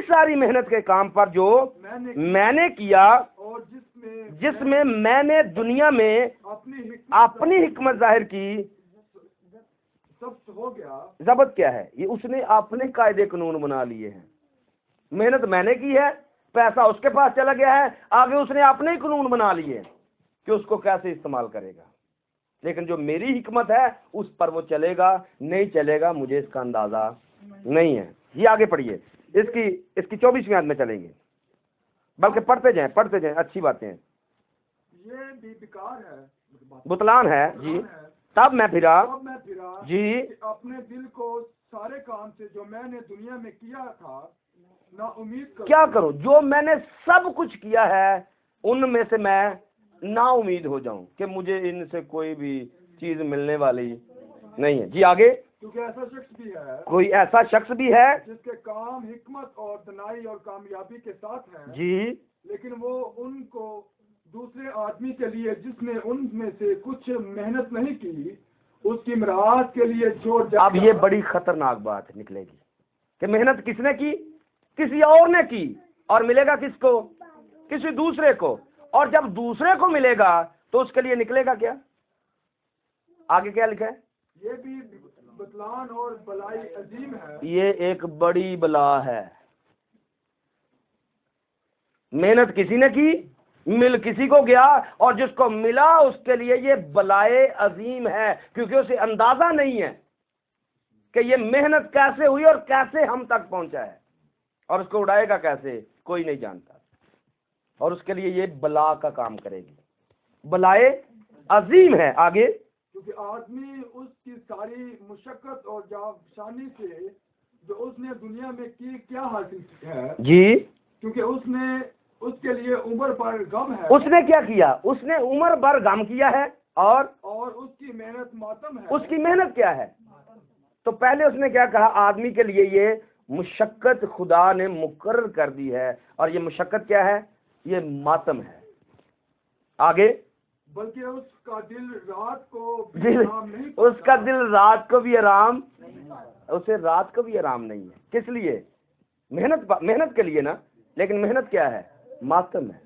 सारी मेहनत के काम पर जो मैंने किया और जिसमें मैंने दुनिया में अपनी हिकमत जाहिर की, सब हो गया। जबत क्या है, ये उसने अपने कायदे कानून बना लिए हैं। मेहनत मैंने की है, पैसा उसके पास चला गया है, आगे उसने अपने ही कानून बना लिए कि उसको कैसे इस्तेमाल करेगा। लेकिन जो मेरी हिकमत है उस पर वो चलेगा नहीं चलेगा मुझे इसका अंदाजा नहीं है। ये आगे पढ़िए, इसकी 24वीं आयत में चलेंगे, बल्कि पढ़ते जाएं, अच्छी बातें हैं। ये भी बेकार है, बुतलान है जी। तब मैं फिरा जी अपने दिल को सारे काम से जो मैंने दुनिया में किया था ना उम्मीद क्या करूं, जो मैंने सब कुछ किया है उनमें से मैं ना उम्मीद हो जाऊं कि मुझे इनसे कोई भी चीज मिलने वाली नहीं है। जी आगे, क्योंकि ऐसा शख्स भी है, कोई ऐसा शख्स भी है जिसके काम हिकमत और दनाई और कामयाबी के साथ हैं जी, लेकिन वो उनको दूसरे आदमी के लिए जिसने उनमें से कुछ मेहनत नहीं की उसकी मिरास के लिए छोड़ जाता। अब ये बड़ी खतरनाक बात निकलेगी कि मेहनत किसने की, किसी और ने की, और मिलेगा किसको, किसी दूसरे को। और जब दूसरे को मिलेगा तो उसके लिए निकलेगा क्या, आगे क्या लिखा है, ये भी बतलान और बलाई अजीम है। ये एक बड़ी बला है। मेहनत किसी ने की, मिल किसी को गया, और जिसको मिला उसके लिए ये बलाए अजीम है, क्योंकि उसे अंदाजा नहीं है कि ये मेहनत कैसे हुई और कैसे हम तक पहुंचा है, और उसको उड़ाएगा कैसे कोई नहीं जानता, और उसके लिए ये बला का काम करेगी। बलाए अजीम है। आगे, क्योंकि आदमी उसकी सारी मुशक्कत और जाफशानी से जो उसने दुनिया में की क्या हासिल है जी, क्योंकि उसके लिए उम्र भर गम है। उसने क्या किया, उसने उम्र भर गम किया है, और उसकी मेहनत मातम है। उसकी मेहनत क्या है। तो पहले उसने क्या कहा, आदमी के लिए ये मुशक्कत खुदा ने मुकर्रर कर दी है, और ये मुशक्कत क्या है, ये मातम है। आगे, बल्कि उसका दिल रात को भी दिल, आराम नहीं, उसका दिल रात को भी आराम, उसे रात को भी आराम नहीं है। किस लिए, मेहनत के लिए ना, लेकिन मेहनत क्या है, मातम है।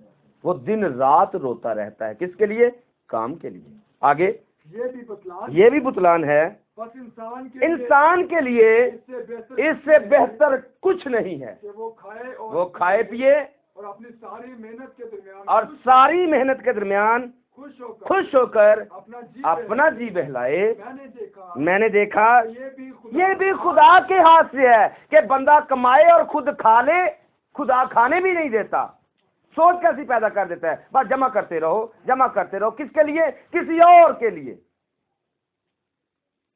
वो दिन रात रोता रहता है, किसके लिए, काम के लिए। आगे, ये भी बुतलान है। बस इंसान के लिए इससे बेहतर कुछ नहीं है कि वो खाए पिए और अपनी सारी मेहनत के दरमियान और सारी मेहनत के दरमियान खुश होकर अपना जी बहलाए। मैंने देखा ये भी खुदा के हाथ से है कि बंदा कमाए और खुद खा ले, खुदा खाने भी नहीं देता। सोच कैसी पैदा कर देता है, बस जमा करते रहो, किसके लिए, किसी और के लिए।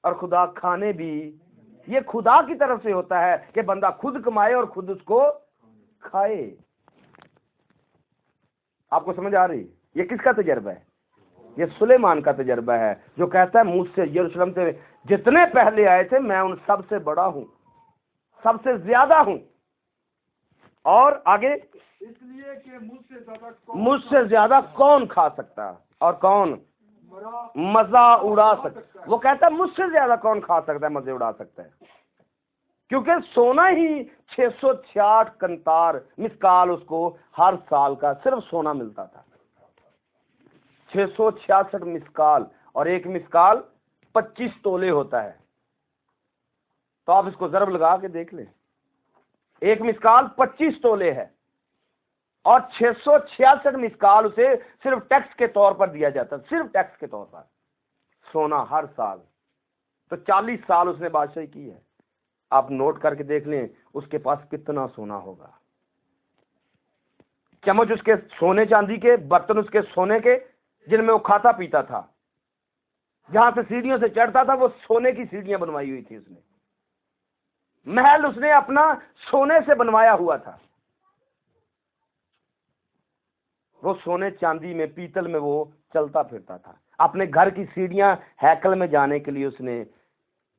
और खुदा खाने भी ये खुदा की तरफ से होता है कि बंदा खुद कमाए और खुद उसको खाए। आपको समझ आ रही, ये किसका तजर्बा है, ये सुलेमान का तजर्बा है, जो कहता है मुझसे यरूशलेम से जितने पहले आए थे मैं उन सबसे बड़ा हूं, सबसे ज्यादा हूं। और आगे, इसलिए कि मुझसे ज्यादा कौन खा सकता और कौन मजा उड़ा सकता। वो कहता है मुझसे ज्यादा कौन खा सकता है, मजे उड़ा सकता है, क्योंकि सोना ही 666 कंतार मिसकाल उसको हर साल का सिर्फ सोना मिलता था। 666 मिसकाल, और एक मिसकाल 25 तोले होता है। तो आप इसको जरब लगा के देख लें, एक मिसकाल 25 तोले है, और 666 मिसकाल उसे सिर्फ टैक्स के तौर पर दिया जाता, सिर्फ टैक्स के तौर पर सोना हर साल। तो 40 साल उसने बादशाही की है। आप नोट करके देख लें उसके पास कितना सोना होगा। चम्मच उसके सोने चांदी के, बर्तन उसके सोने के जिनमें वो खाता पीता था, जहां से सीढ़ियों से चढ़ता था वो सोने की सीढ़ियां बनवाई हुई थी उसने, महल उसने अपना सोने से बनवाया हुआ था। वो सोने चांदी में, पीतल में वो चलता फिरता था। अपने घर की सीढ़ियां हैकल में जाने के लिए उसने,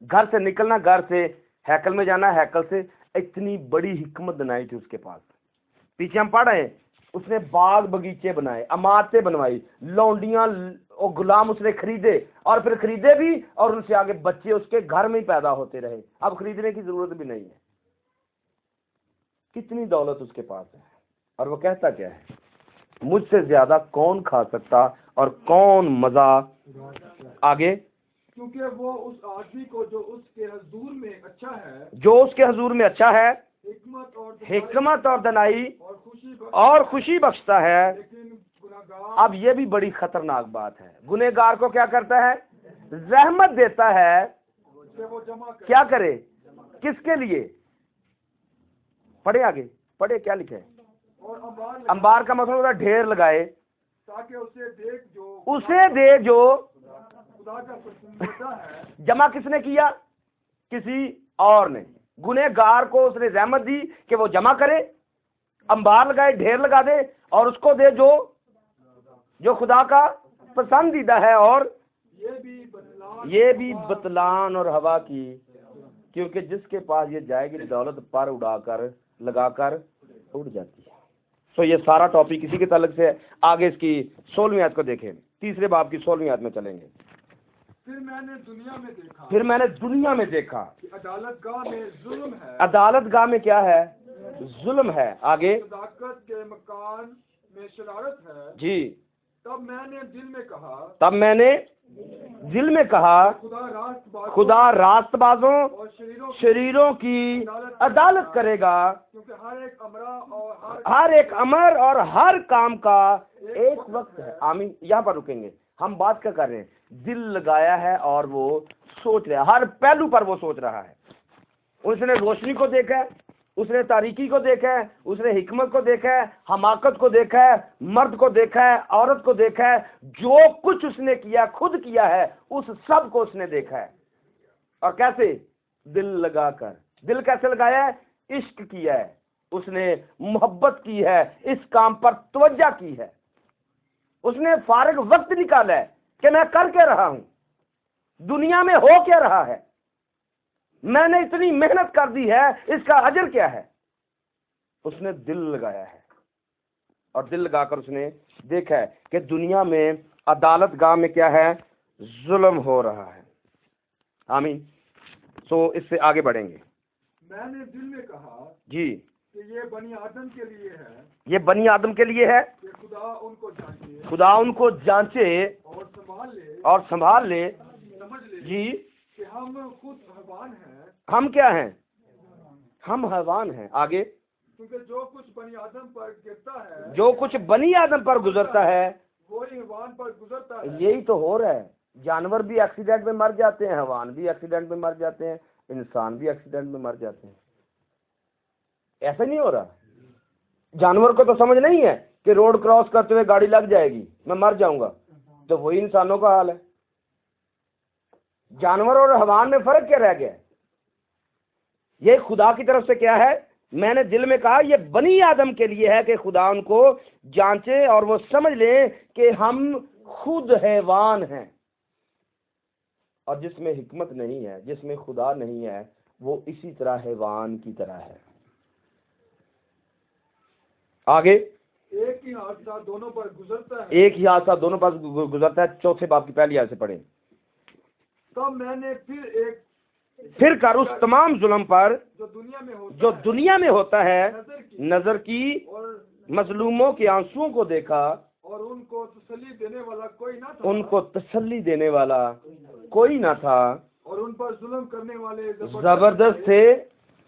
घर से निकलना, घर से हैकल में जाना, हैकल से, इतनी बड़ी हिकमत बनाई थी उसके पास। पीछे हम पढ़ रहे हैं, उसने बाग बगीचे बनाए, अमारतें बनवाई, लौंडियां और गुलाम उसने खरीदे, और फिर खरीदे भी और उनसे आगे बच्चे उसके घर में ही पैदा होते रहे। अब खरीदने की जरूरत भी नहीं है। कितनी दौलत उसके पास है। और वो कहता क्या है, मुझसे ज्यादा कौन खा सकता और कौन मजा। आगे, क्योंकि वो उस आदमी को जो उसके हजूर में अच्छा है, जो उसके हजूर में अच्छा है, हिकमत और दनाई और खुशी बख्शता है। लेकिन गुनाहगार, अब ये भी बड़ी खतरनाक बात है। गुनहगार को क्या करता है? रहमत देता है। से वो जमा करे। क्या करे? किसके लिए? पढ़े आगे, पढ़े क्या लिखे है? और अंबार का मतलब होता है ढेर लगाए, ताकि उसे देख जो खुदा का पसंदीदा है। जमा किसने किया? किसी और ने। गुनहगार को उसने रहमत दी कि वो जमा करे, अंबार लगाए, ढेर लगा दे, और उसको दे जो खुदा का पसंदीदा है। और ये भी बतलान और हवा की, क्योंकि जिसके पास ये जाएगी दौलत पर उड़ाकर लगाकर उड़ जाती है। तो ये सारा टॉपिक इसी के ताल्लुक से है। आगे इसकी 16वीं आयत को देखें, तीसरे बाब की 16वीं आयत में चलेंगे। फिर मैंने दुनिया में देखा कि अदालतगाह में जुल्म है। अदालतगाह में क्या है? जुल्म है। आगे, सदाकत के मकान में शरारत है। जी। तब मैंने दिल में कहा खुदा रास्तबाजों और शरीरों की अदालत करेगा, क्योंकि हर एक अमर और हर काम का एक वक्त है। आमीन। यहाँ पर रुकेंगे। हम बात क्या कर रहे हैं? दिल लगाया है और वो सोच रहा है, हर पहलू पर वो सोच रहा है। उसने रोशनी को देखा है, उसने तारीकी को देखा है, उसने हिकमत को देखा है, हमाकत को देखा है, मर्द को देखा है, औरत को देखा है। जो कुछ उसने किया, खुद किया है, उस सब को उसने देखा है। और कैसे? दिल लगाकर। दिल कैसे लगाया है? इश्क किया है, उसने मोहब्बत की है, इस काम पर तवज्जो की है, उसने फारिग वक्त निकाला है कि मैं कर क्या रहा हूं, दुनिया में हो क्या रहा है, मैंने इतनी मेहनत कर दी है, इसका अजर क्या है। उसने दिल लगाया है, और दिल लगाकर उसने देखा है कि दुनिया में अदालतगाह में क्या है? जुल्म हो रहा है। आमीन। तो इससे आगे बढ़ेंगे। मैंने दिल में कहा जी कि ये बनी आदम के लिए है, ये बनी आदम के लिए है कि खुदा उनको जांचे और संभाल ले। समझ ले जी, कि हम खुद हैवान हैं। हम क्या हैं? हम हैवान हैं। आगे, क्योंकि जो कुछ बनी आदम पर गिरता है, जो कुछ बनी आदम पर गुजरता है, वही हैवान पर गुजरता है। यही तो हो रहा है। जानवर भी एक्सीडेंट में मर जाते हैं, हैवान भी एक्सीडेंट में मर जाते हैं, इंसान भी एक्सीडेंट में मर जाते हैं। ऐसा नहीं हो रहा? जानवर को तो समझ नहीं है कि रोड क्रॉस करते हुए गाड़ी लग जाएगी, मैं मर जाऊंगा। तो वही इंसानों का हाल है। जानवर और हैवान में फर्क क्या रह गया? ये खुदा की तरफ से क्या है? मैंने दिल में कहा ये बनी आदम के लिए है कि खुदा उनको जांचे और वो समझ ले कि हम खुद हैवान हैं। और जिसमें हिकमत नहीं है, जिसमें खुदा नहीं है, वो इसी तरह हैवान की तरह है। आगे, एक ही हादसा दोनों पर गुजरता है। एक ही हादसा दोनों पर गुजरता है। चौथे बाब की पहली आयत से पढ़ें। तब मैंने फिर कर उस तमाम जुल्म पर जो दुनिया में होता है नजर की और मजलूमों के आंसुओं को देखा, और उनको तसल्ली देने वाला कोई ना था, और उन पर जुल्म करने वाले जबरदस्त थे,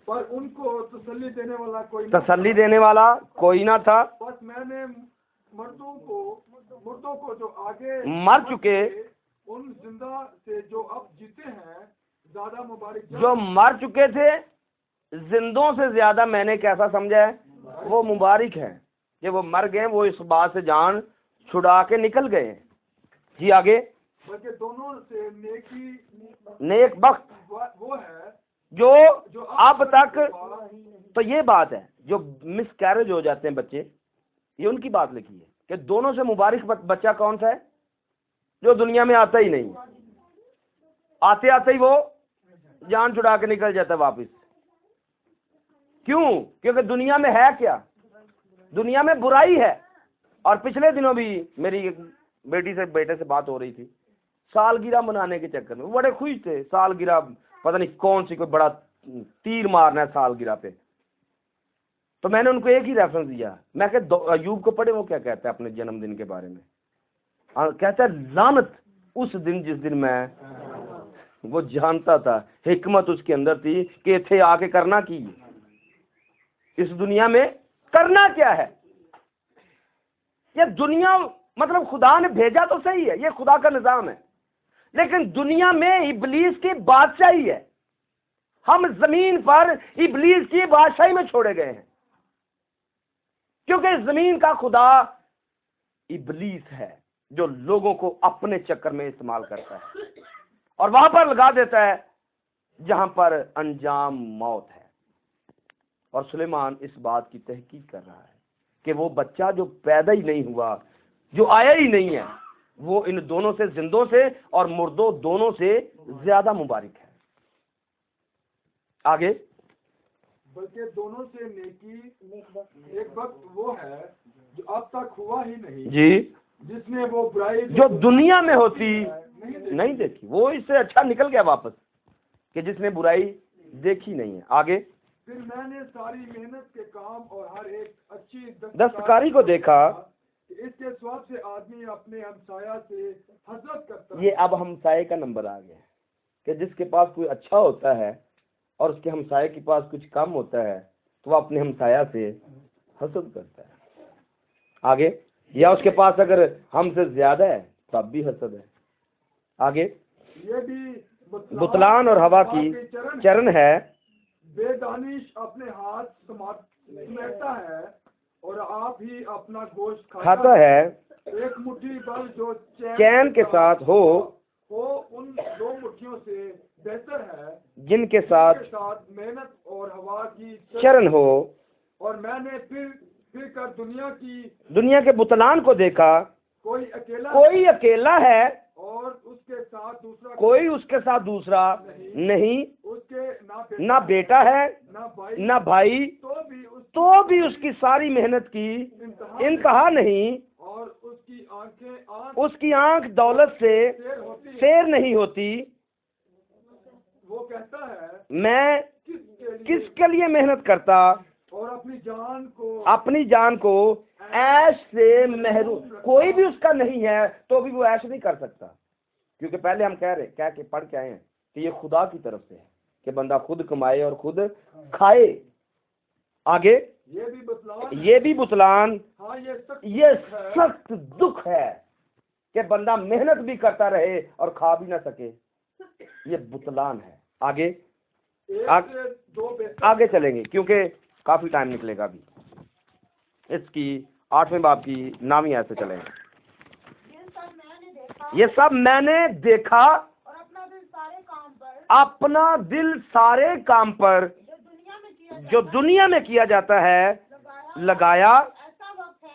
पर उनको तसल्ली देने वाला कोई ना था। बस मैंने मुर्दों को जो आगे मर चुके, उन जिंदा से जो अब जीते हैं ज्यादा मुबारक, जो मर चुके थे जिंदों से ज्यादा मैंने कैसा समझा है, वो मुबारक है कि वो मर गए, वो इस बात से जान छुड़ा के निकल गए। जी आगे। बल्कि दोनों से नेक वक्त वो है जो अब तक, तो ये बात है जो मिस कैरेज हो जाते हैं बच्चे, ये उनकी बात लिखी है कि दोनों से मुबारक बच्चा कौन सा है, जो दुनिया में आता ही नहीं, आते आते ही वो जान छुड़ा के निकल जाता है वापस। क्यों? क्योंकि दुनिया में है क्या, दुनिया में बुराई है। और पिछले दिनों भी मेरी बेटे से बात हो रही थी, सालगिरह मनाने के चक्कर में बड़े खुश थे, सालगिरह पता नहीं कौन सी कोई बड़ा तीर मारना है सालगिरह पे। तो मैंने उनको एक ही रेफरेंस दिया, मैं अयूब को पढ़े, वो क्या कहता है अपने जन्मदिन के बारे में, कहता है लानत उस दिन जिस दिन मैं, वो जानता था, हिकमत उसके अंदर थी कि इथे आके करना की, इस दुनिया में करना क्या है। ये दुनिया मतलब खुदा ने भेजा तो सही है, ये खुदा का निजाम है, लेकिन दुनिया में इब्लीस की बादशाही है। हम जमीन पर इब्लीस की बादशाही में छोड़े गए हैं, क्योंकि जमीन का खुदा इब्लीस है जो लोगों को अपने चक्कर में इस्तेमाल करता है और वहां पर लगा देता है जहां पर अंजाम मौत है। और सुलेमान इस बात की तहकीक कर रहा है कि वो बच्चा जो पैदा ही नहीं हुआ, जो आया ही नहीं है, वो इन दोनों से, जिंदों से और मुर्दों दोनों से ज्यादा मुबारक है। आगे। बल्कि दोनों से नेकी एक वक्त वो है जो अब तक हुआ ही नहीं जी, जिसमें वो बुराई जो दुनिया में होती नहीं देखी, वो इससे अच्छा निकल गया वापस कि जिसने बुराई देखी नहीं है। आगे। फिर मैंने सारी मेहनत के काम और हर एक अच्छी दस्तकारी को देखा, इसके स्वाब से आदमी अपने हमसाया से हसरत करता है। ये अब हमसाये का नंबर आ गया कि जिसके पास कोई अच्छा होता है और उसके हमसाये के पास कुछ कम होता है तो वह अपने हमसाया से हसद करता है। आगे। या उसके पास अगर हमसे ज्यादा है तब भी हसद है। आगे। ये भी बुतलान और हवा की चरण है, बेदानिश अपने हाथ समेटता है और आप ही अपना गोश्त खाता है। एक मुट्ठी बल जो चैन के साथ हो उन दो मुट्ठियों से बेहतर है जिनके साथ मेहनत और हवा की चरण हो। और मैंने फिर कर दुनिया के बुतलान को देखा, कोई अकेला है और उसके साथ दूसरा कोई उसके साथ दूसरा नहीं, उसके ना बेटा है ना भाई, तो भी उसकी सारी मेहनत की इंतहा नहीं, और उसकी आंख दौलत से शेर नहीं होती। वो कहता है मैं किसके लिए मेहनत करता और अपनी जान को ऐश से महरूम। कोई भी उसका नहीं है तो भी वो ऐश नहीं कर सकता, क्योंकि पहले हम कह के पढ़ के आए हैं कि ये खुदा की तरफ से है कि बंदा खुद कमाए और खुद खाए। आगे। ये भी बुतलान, हाँ, ये सख्त दुख है कि बंदा मेहनत भी करता रहे और खा भी ना सके, ये बुतलान है। आगे आगे चलेंगे क्योंकि काफी टाइम निकलेगा अभी। इसकी 8वें बाब की 9वीं आयत से चलेंगे। ये सब मैंने देखा और अपना दिल सारे काम पर जो दुनिया में किया जाता है लगाया।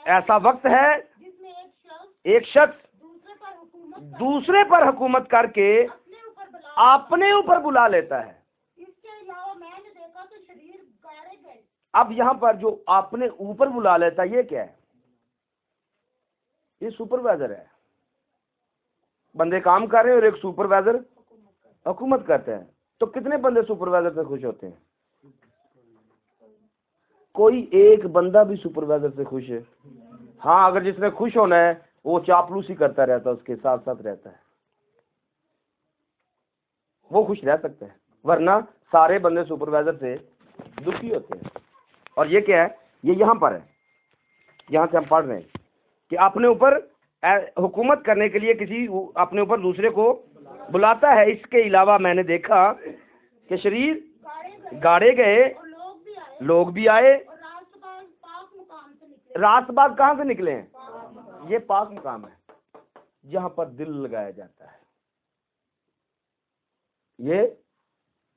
ऐसा वक्त है एक शख्स दूसरे पर हुकूमत करके अपने ऊपर बुला लेता है। अब यहाँ पर जो अपने ऊपर बुला लेता है ये क्या है? ये सुपरवाइजर है। बंदे काम कर रहे हैं और एक सुपरवाइजर हुकूमत करते हैं। तो कितने बंदे सुपरवाइजर से खुश होते हैं? कोई एक बंदा भी सुपरवाइजर से खुश है? हाँ, अगर जिसने खुश होना है वो चापलूसी करता रहता है, उसके साथ साथ रहता है, वो खुश रह सकता है, वरना सारे बंदे सुपरवाइजर से दुखी होते हैं। और ये क्या है? ये यहाँ पर है, यहाँ से हम पढ़ रहे हैं कि अपने ऊपर हुकूमत करने के लिए किसी अपने ऊपर दूसरे को बुलाता है। इसके अलावा मैंने देखा कि शरीर गाड़े गए लोग भी आए। और रास्तबाज पाक मुकाम से निकले। रास्तबाज कहाँ से निकले हैं? ये पाक मुकाम है जहां पर दिल लगाया जाता है। ये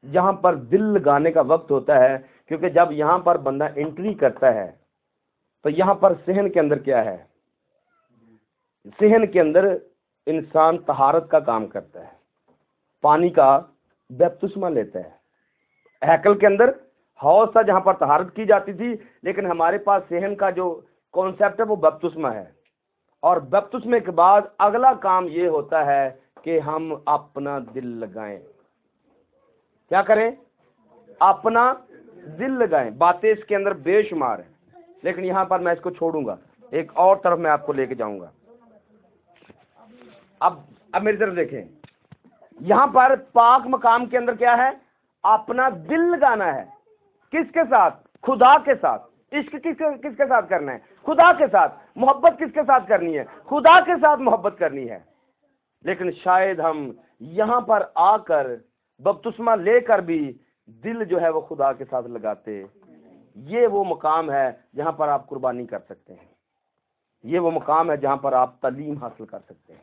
जहां पर दिल लगाने का वक्त होता है, क्योंकि जब यहां पर बंदा एंट्री करता है तो यहां पर सहन के अंदर क्या है? सहन के अंदर इंसान तहारत का काम करता है, पानी का बपतिस्मा लेता है। हैकल के अंदर हौज था जहां पर तहारत की जाती थी, लेकिन हमारे पास सहन का जो कॉन्सेप्ट है वो बपतिस्मा है। और बपतिस्मे के बाद अगला काम ये होता है कि हम अपना दिल लगाएं। क्या करें? अपना दिल लगाएं। बातें इसके अंदर बेशुमार है, लेकिन यहां पर मैं इसको छोड़ूंगा, एक और तरफ मैं आपको लेके जाऊंगा। अब मेरी तरफ देखें, यहां पर पाक मकाम के अंदर क्या है? अपना दिल लगाना है। किसके साथ? खुदा के साथ। इश्क किसके साथ करना है? खुदा के साथ। मोहब्बत किसके साथ करनी है? खुदा के साथ मोहब्बत करनी है। लेकिन शायद हम यहां पर आकर बपतिस्मा लेकर भी दिल जो है वो खुदा के साथ लगाते। ये वो मकाम है जहां पर आप कुर्बानी कर सकते हैं। ये वो मकाम है जहां पर आप तालीम हासिल कर सकते हैं।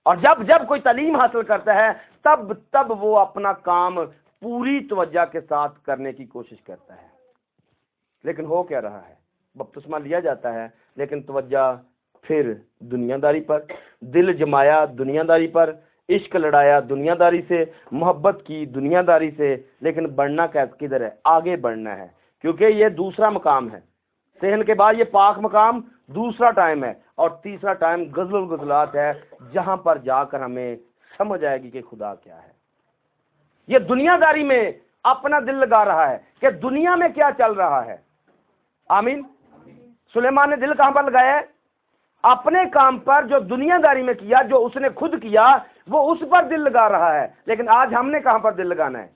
और जब कोई तालीम हासिल करता है तब वो अपना काम पूरी तवज्जो के साथ करने की कोशिश करता है। लेकिन हो क्या रहा है? बपतिस्मा लिया जाता है, लेकिन तवज्जो फिर दुनियादारी पर, दिल जमाया दुनियादारी पर, इश्क लड़ाया दुनियादारी से, मोहब्बत की दुनियादारी से। लेकिन बढ़ना किधर है? आगे बढ़ना है, क्योंकि ये दूसरा मकाम है। सहन के बाद ये पाक मकाम दूसरा टाइम है, और तीसरा टाइम गज़ल गुज़लात है, जहां पर जाकर हमें समझ आएगी कि खुदा क्या है। ये दुनियादारी में अपना दिल लगा रहा है कि दुनिया में क्या चल रहा है। आमीन। सुलेमान ने दिल कहां पर लगाया है? अपने काम पर, जो दुनियादारी में किया, जो उसने खुद किया, वो उस पर दिल लगा रहा है। लेकिन आज हमने कहां पर दिल लगाना है?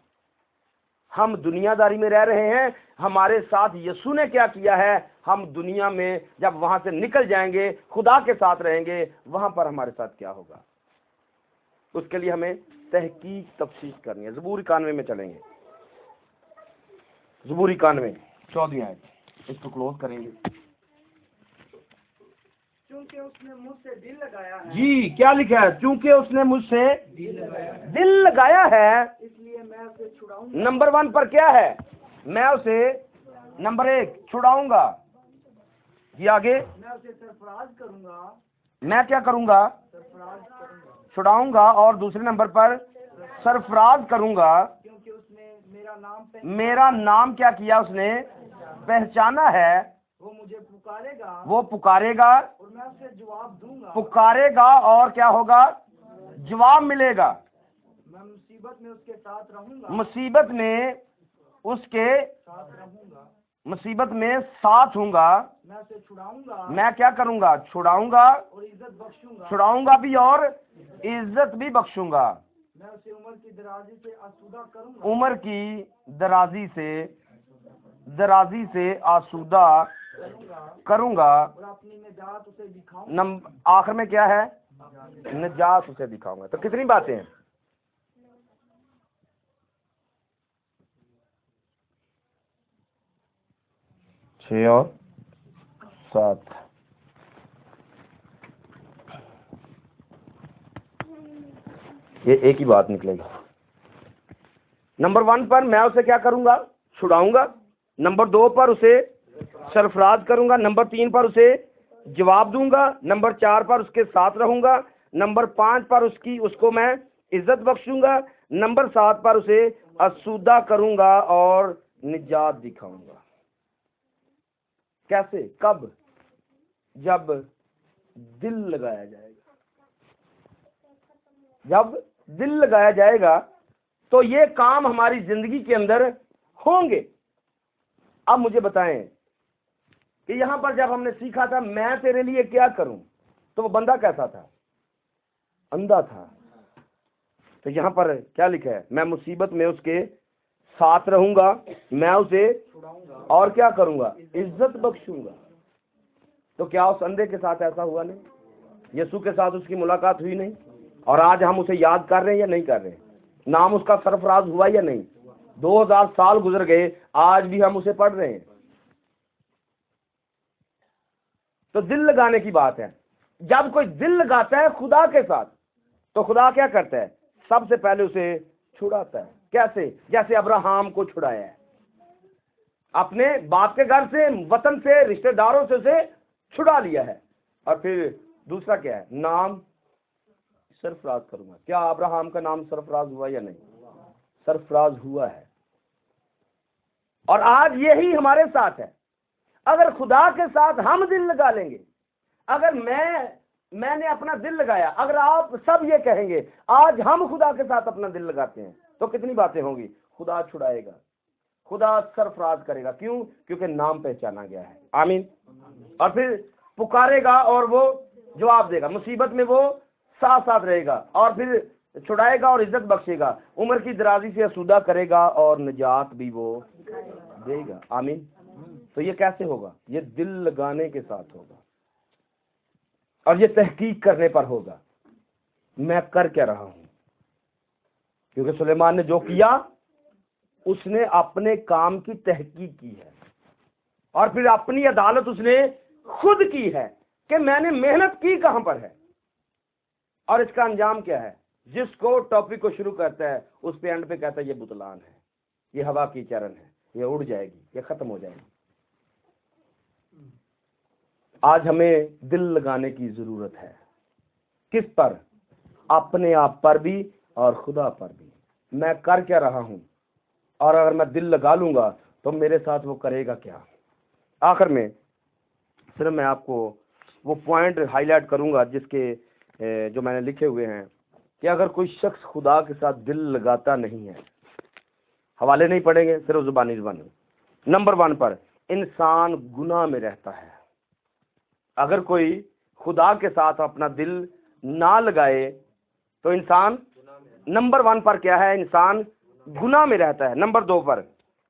हम दुनियादारी में रह रहे हैं। हमारे साथ यीशु ने क्या किया है? हम दुनिया में जब वहां से निकल जाएंगे, खुदा के साथ रहेंगे, वहां पर हमारे साथ क्या होगा? उसके लिए हमें तहकीक तफ्सीश करनी है। ज़बूर 91 में चलेंगे। ज़बूर 91 14 आयत, इसको क्लोज करेंगे। क्योंकि उसने मुझसे दिल लगाया है। जी, क्या लिखा है? क्योंकि उसने मुझसे दिल लगाया है, इसलिए मैं उसे छुड़ाऊंगा। नंबर 1 पर क्या है? मैं उसे नंबर 1 छुड़ाऊंगा। जी आगे? मैं उसे सरफराज करूंगा। मैं क्या करूंगा? सरफराज करूंगा। छुड़ाऊंगा। और दूसरे नंबर पर सरफराज करूंगा, क्योंकि उसने मेरा नाम क्या किया? उसने पहचाना है। वो मुझे पुकारेगा। वो पुकारेगा और मैं उसे जवाब दूंगा। पुकारेगा और क्या होगा? जवाब मिलेगा। मैं मुसीबत में उसके साथ रहूंगा। मुसीबत में उसके साथ रहूंगा। मुसीबत में साथ हूँगा। मैं उसे छुड़ाऊंगा। मैं क्या करूँगा? छुड़ाऊंगा। और इज्जत बख्शूंगा। छुड़ाऊंगा भी और इज्जत भी बख्शूंगा। मैं उसे उम्र की दराजी से आसूदा करूंगा। उम्र की दराजी से आसूदा करूंगा। और अपनी निजात उसे दिखाऊंगा। आखिर में क्या है? निजात उसे दिखाऊंगा। तो कितनी बातें हैं? छह और 7। ये एक ही बात निकलेगी। नंबर 1 पर मैं उसे क्या करूंगा? छुड़ाऊंगा। नंबर 2 पर उसे सरफराज करूंगा। नंबर 3 पर उसे जवाब दूंगा। नंबर 4 पर उसके साथ रहूंगा। नंबर 5 पर उसको मैं इज्जत बख्शूंगा। नंबर 7 पर उसे आसूदा करूंगा और निजात दिखाऊंगा। कैसे? कब? जब दिल लगाया जाएगा। जब दिल लगाया जाएगा तो ये काम हमारी जिंदगी के अंदर होंगे। अब मुझे बताएं कि यहां पर जब हमने सीखा था मैं तेरे लिए क्या करूं, तो वो बंदा कैसा था? अंधा था। तो यहां पर क्या लिखा है? मैं मुसीबत में उसके साथ रहूंगा, मैं उसे और क्या करूंगा? इज्जत बख्शूंगा। तो क्या उस अंधे के साथ ऐसा हुआ नहीं? यीशु के साथ उसकी मुलाकात हुई नहीं? और आज हम उसे याद कर रहे हैं या नहीं कर रहे हैं? नाम उसका सरफराज हुआ या नहीं? 2000 साल गुजर गए, आज भी हम उसे पढ़ रहे हैं। तो दिल लगाने की बात है। जब कोई दिल लगाता है खुदा के साथ, तो खुदा क्या करता है? सबसे पहले उसे छुड़ाता है। कैसे? जैसे अब्राहम को छुड़ाया है, अपने बाप के घर से, वतन से, रिश्तेदारों से उसे छुड़ा लिया है। और फिर दूसरा क्या है? नाम सरफराज करूंगा। क्या अब्राहम का नाम सरफराज हुआ या नहीं? सरफराज हुआ है। और आज यही हमारे साथ है। अगर खुदा के साथ हम दिल लगा लेंगे, अगर मैंने अपना दिल लगाया, अगर आप सब ये कहेंगे आज हम खुदा के साथ अपना दिल लगाते हैं, तो कितनी बातें होंगी। खुदा छुड़ाएगा, खुदा सरफराज करेगा। क्यों? क्योंकि नाम पहचाना गया है। आमीन। और फिर पुकारेगा और वो जवाब देगा। मुसीबत में वो साथ साथ रहेगा, और फिर छुड़ाएगा और इज्जत बख्शेगा। उम्र की दराजी से आसूदा करेगा और निजात भी वो देगा। आमीन। तो ये कैसे होगा? ये दिल लगाने के साथ होगा, और ये तहकीक करने पर होगा, मैं कर क्या रहा हूं। क्योंकि सुलेमान ने जो किया, उसने अपने काम की तहकीक की है, और फिर अपनी अदालत उसने खुद की है कि मैंने मेहनत की कहां पर है। और इसका अंजाम क्या है? जिसको टॉपिक को शुरू करता है, उस पे एंड पे कहता है ये बुतलान है, ये हवा की चरण है, ये उड़ जाएगी, ये खत्म हो जाएगी। आज हमें दिल लगाने की जरूरत है। किस पर? अपने आप पर भी और खुदा पर भी। मैं कर क्या रहा हूं, और अगर मैं दिल लगा लूंगा तो मेरे साथ वो करेगा क्या। आखिर में सिर्फ मैं आपको वो पॉइंट हाईलाइट करूंगा जिसके जो मैंने लिखे हुए हैं, कि अगर कोई शख्स खुदा के साथ दिल लगाता नहीं है, हवाले नहीं पड़ेंगे, सिर्फ जुबानी। नंबर 1 पर, इंसान गुनाह में रहता है। अगर कोई खुदा के साथ अपना दिल ना लगाए तो इंसान नंबर 1 पर क्या है? इंसान गुनाह में रहता है। नंबर 2 पर,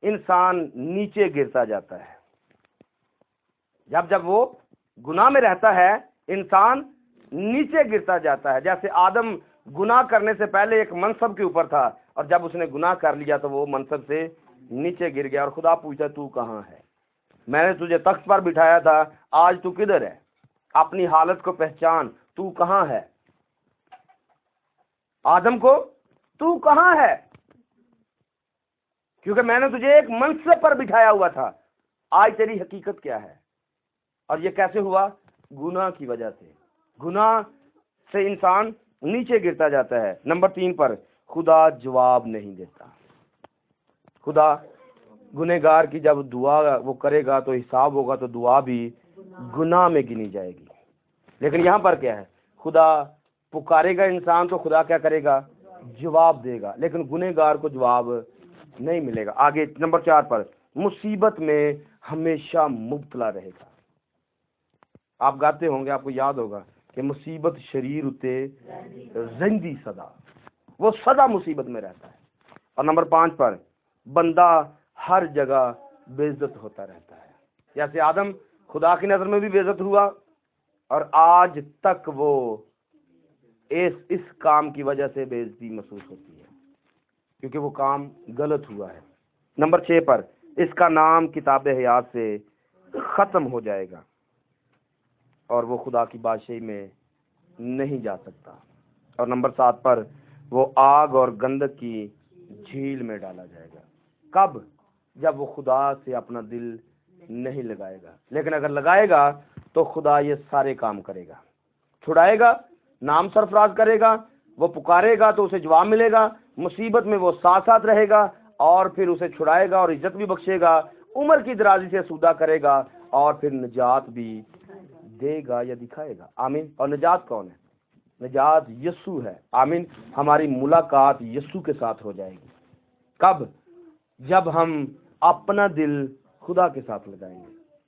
इंसान नीचे गिरता जाता है। जब वो गुनाह में रहता है, इंसान नीचे गिरता जाता है। जैसे आदम गुनाह करने से पहले एक मनसब के ऊपर था, और जब उसने गुनाह कर लिया तो वो मनसब से नीचे गिर गया। और खुदा पूछा तू कहाँ है? मैंने तुझे तख्त पर बिठाया था, आज तू किधर है? अपनी हालत को पहचान, तू कहाँ है? आदम को तू कहाँ है? क्योंकि मैंने तुझे एक मनसब पर बिठाया हुआ था। आज तेरी हकीकत क्या है? और ये कैसे हुआ? गुनाह की वजह से। गुनाह से इंसान नीचे गिरता जाता है। नंबर 3 पर, खुदा जवाब नहीं देता। खुदा गुनहगार की जब दुआ वो करेगा तो हिसाब होगा, तो दुआ भी गुनाह में गिनी जाएगी। लेकिन यहाँ पर क्या है? खुदा पुकारेगा इंसान तो खुदा क्या करेगा? जवाब देगा। लेकिन गुनहगार को जवाब नहीं मिलेगा। आगे नंबर 4 पर, मुसीबत में हमेशा मुब्तला रहेगा। आप गाते होंगे, आपको याद होगा कि मुसीबत शरीर उते जिंदी सदा, वो सदा मुसीबत में रहता है। और नंबर 5 पर, बंदा हर जगह बेइज्जत होता रहता है। जैसे आदम खुदा की नजर में भी बेइज्जत हुआ, और आज तक वो इस काम की वजह से बेइज्जती महसूस होती है, क्योंकि वो काम गलत हुआ है। नंबर 6 पर, इसका नाम किताब हयात से खत्म हो जाएगा, और वो खुदा की बादशाही में नहीं जा सकता। और नंबर 7 पर, वो आग और गंधक की झील में डाला जाएगा। कब? जब वो खुदा से अपना दिल नहीं लगाएगा। लेकिन अगर लगाएगा तो खुदा ये सारे काम करेगा। छुड़ाएगा, नाम सरफराज करेगा, वो पुकारेगा तो उसे जवाब मिलेगा, मुसीबत में वो साथ साथ रहेगा, और फिर उसे छुड़ाएगा और इज्जत भी बख्शेगा, उम्र की दराजी से सूदा करेगा, और फिर निजात भी देगा या दिखाएगा। आमीन। और निजात कौन है? निजात यीशु है। आमीन। हमारी मुलाकात यीशु के साथ हो जाएगी। कब? जब हम अपना दिल खुदा के साथ लगाएंगे,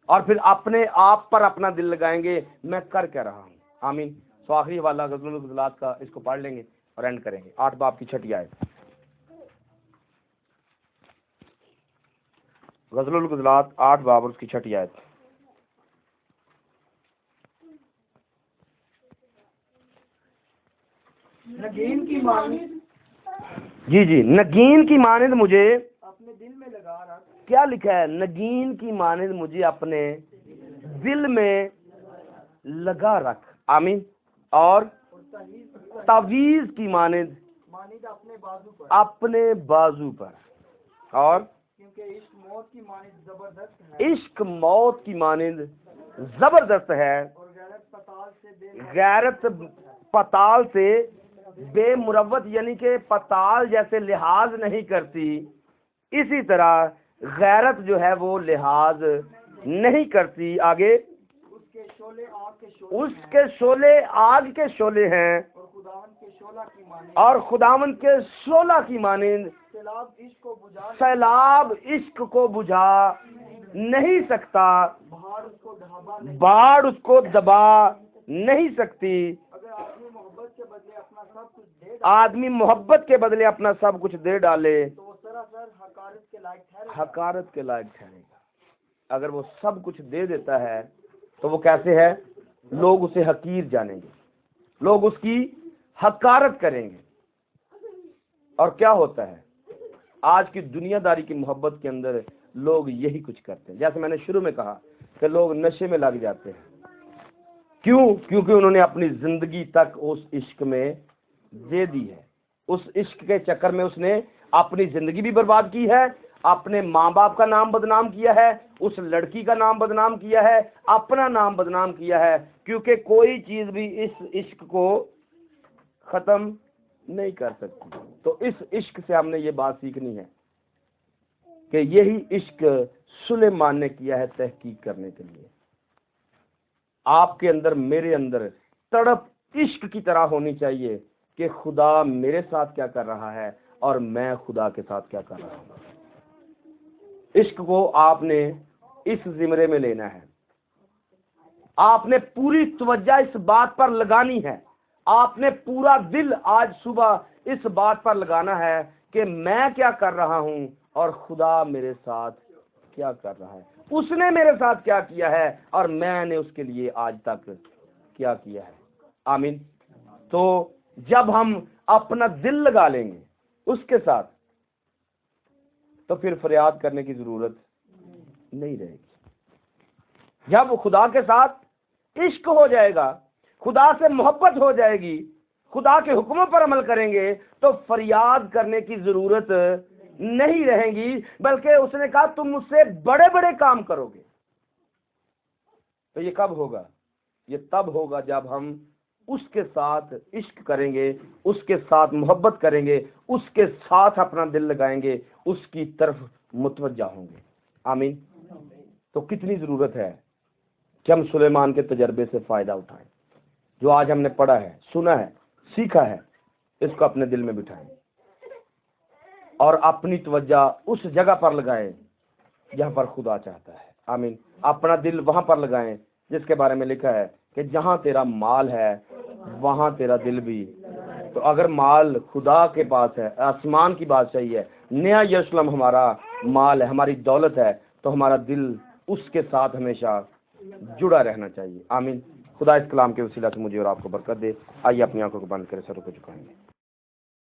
और फिर अपने आप पर अपना दिल लगाएंगे, मैं कर क्या रहा हूँ। आमीन। तो आखिरी वाला गज़लुल गुज़लात का, इसको पढ़ लेंगे और एंड करेंगे। 8 बाब की 6 आयत, गज़लुल गुज़लात 8 बाब और उसकी 6 आयत। नगीन की मानिद, जी, नगीन की मानिद मुझे क्या लिखा है, नगीन की मानिंद मुझे अपने दिल में लगा रख, आमीन। और तावीज की मानिंद मानिद अपने बाजू पर, अपने बाजू पर। और क्योंकि इश्क मौत की मानिद जबरदस्त है, इश्क मौत की मानिंद जबरदस्त है, और गैरत पताल से बेमुरवत, यानी कि पताल जैसे लिहाज नहीं करती, इसी तरह गैरत जो है वो लिहाज नहीं करती। आगे, उसके शोले आग के शोले उसके शोले आग के शोले हैं, और खुदावन के शोला की मानिद, और खुदावन के शोला की मानिंद सैलाब इश्क को बुझा सैलाब इश्क को बुझा नहीं सकता, बाहर उसको ढाबा नहीं। बाढ़ उसको दबा नहीं सकती। अगर आदमी मोहब्बत के बदले अपना सब कुछ दे आदमी मोहब्बत के बदले अपना सब कुछ दे डाले तो वो सरासर हकारत के लायक ठहरेगा। हकारत के लायक ठहरेगा। अगर वो सब कुछ दे देता है तो वो कैसे है, लोग उसे हकीर जानेंगे, लोग उसकी हकारत करेंगे। और क्या होता है, आज की दुनियादारी की मोहब्बत के अंदर लोग यही कुछ करते हैं। जैसे मैंने शुरू में कहा कि लोग नशे में लग जाते हैं, क्यों? क्योंकि उन्होंने अपनी जिंदगी तक उस इश्क में दे दी है। उस इश्क के चक्कर में उसने अपनी जिंदगी भी बर्बाद की है, अपने माँ बाप का नाम बदनाम किया है, उस लड़की का नाम बदनाम किया है, अपना नाम बदनाम किया है। क्योंकि कोई चीज भी इस इश्क को खत्म नहीं कर सकती। तो इस इश्क से हमने ये बात सीखनी है कि यही इश्क सुलेमान ने किया है तहकीक करने के लिए। आपके अंदर, मेरे अंदर तड़प इश्क की तरह होनी चाहिए कि खुदा मेरे साथ क्या कर रहा है और मैं खुदा के साथ क्या कर रहा हूँ। इश्क को आपने इस जिम्मे में लेना है, आपने पूरी तवज्जो इस बात पर लगानी है, आपने पूरा दिल आज सुबह इस बात पर लगाना है कि मैं क्या कर रहा हूँ और खुदा मेरे साथ क्या कर रहा है, उसने मेरे साथ क्या किया है और मैंने उसके लिए आज तक क्या किया है। आमीन। तो जब हम अपना दिल लगा लेंगे उसके साथ, तो फिर फरियाद करने की जरूरत नहीं रहेगी। जब खुदा के साथ इश्क हो जाएगा, खुदा से मोहब्बत हो जाएगी, खुदा के हुक्मों पर अमल करेंगे, तो फरियाद करने की जरूरत नहीं रहेगी। बल्कि उसने कहा तुम मुझसे बड़े बड़े काम करोगे। तो ये कब होगा? ये तब होगा जब हम उसके साथ इश्क करेंगे, उसके साथ मोहब्बत करेंगे, उसके साथ अपना दिल लगाएंगे, उसकी तरफ मुतवज्जा होंगे। आमीन। तो कितनी जरूरत है कि हम सुलेमान के तजर्बे से फायदा उठाएं। जो आज हमने पढ़ा है, सुना है, सीखा है, इसको अपने दिल में बिठाएं और अपनी तवज्जो उस जगह पर लगाएं जहां पर खुदा चाहता है। आमीन। अपना दिल वहां पर लगाएं जिसके बारे में लिखा है कि जहां तेरा माल है वहां तेरा दिल भी। तो अगर माल खुदा के पास है, आसमान की बादशाही है, नया यरूशलेम हमारा माल है, हमारी दौलत है, तो हमारा दिल उसके साथ हमेशा जुड़ा रहना चाहिए। आमीन। खुदा इस कलाम के वसीला से मुझे और आपको बरकत दे। आइए अपनी आंखों को बंद करें, सरों को झुकाएंगे।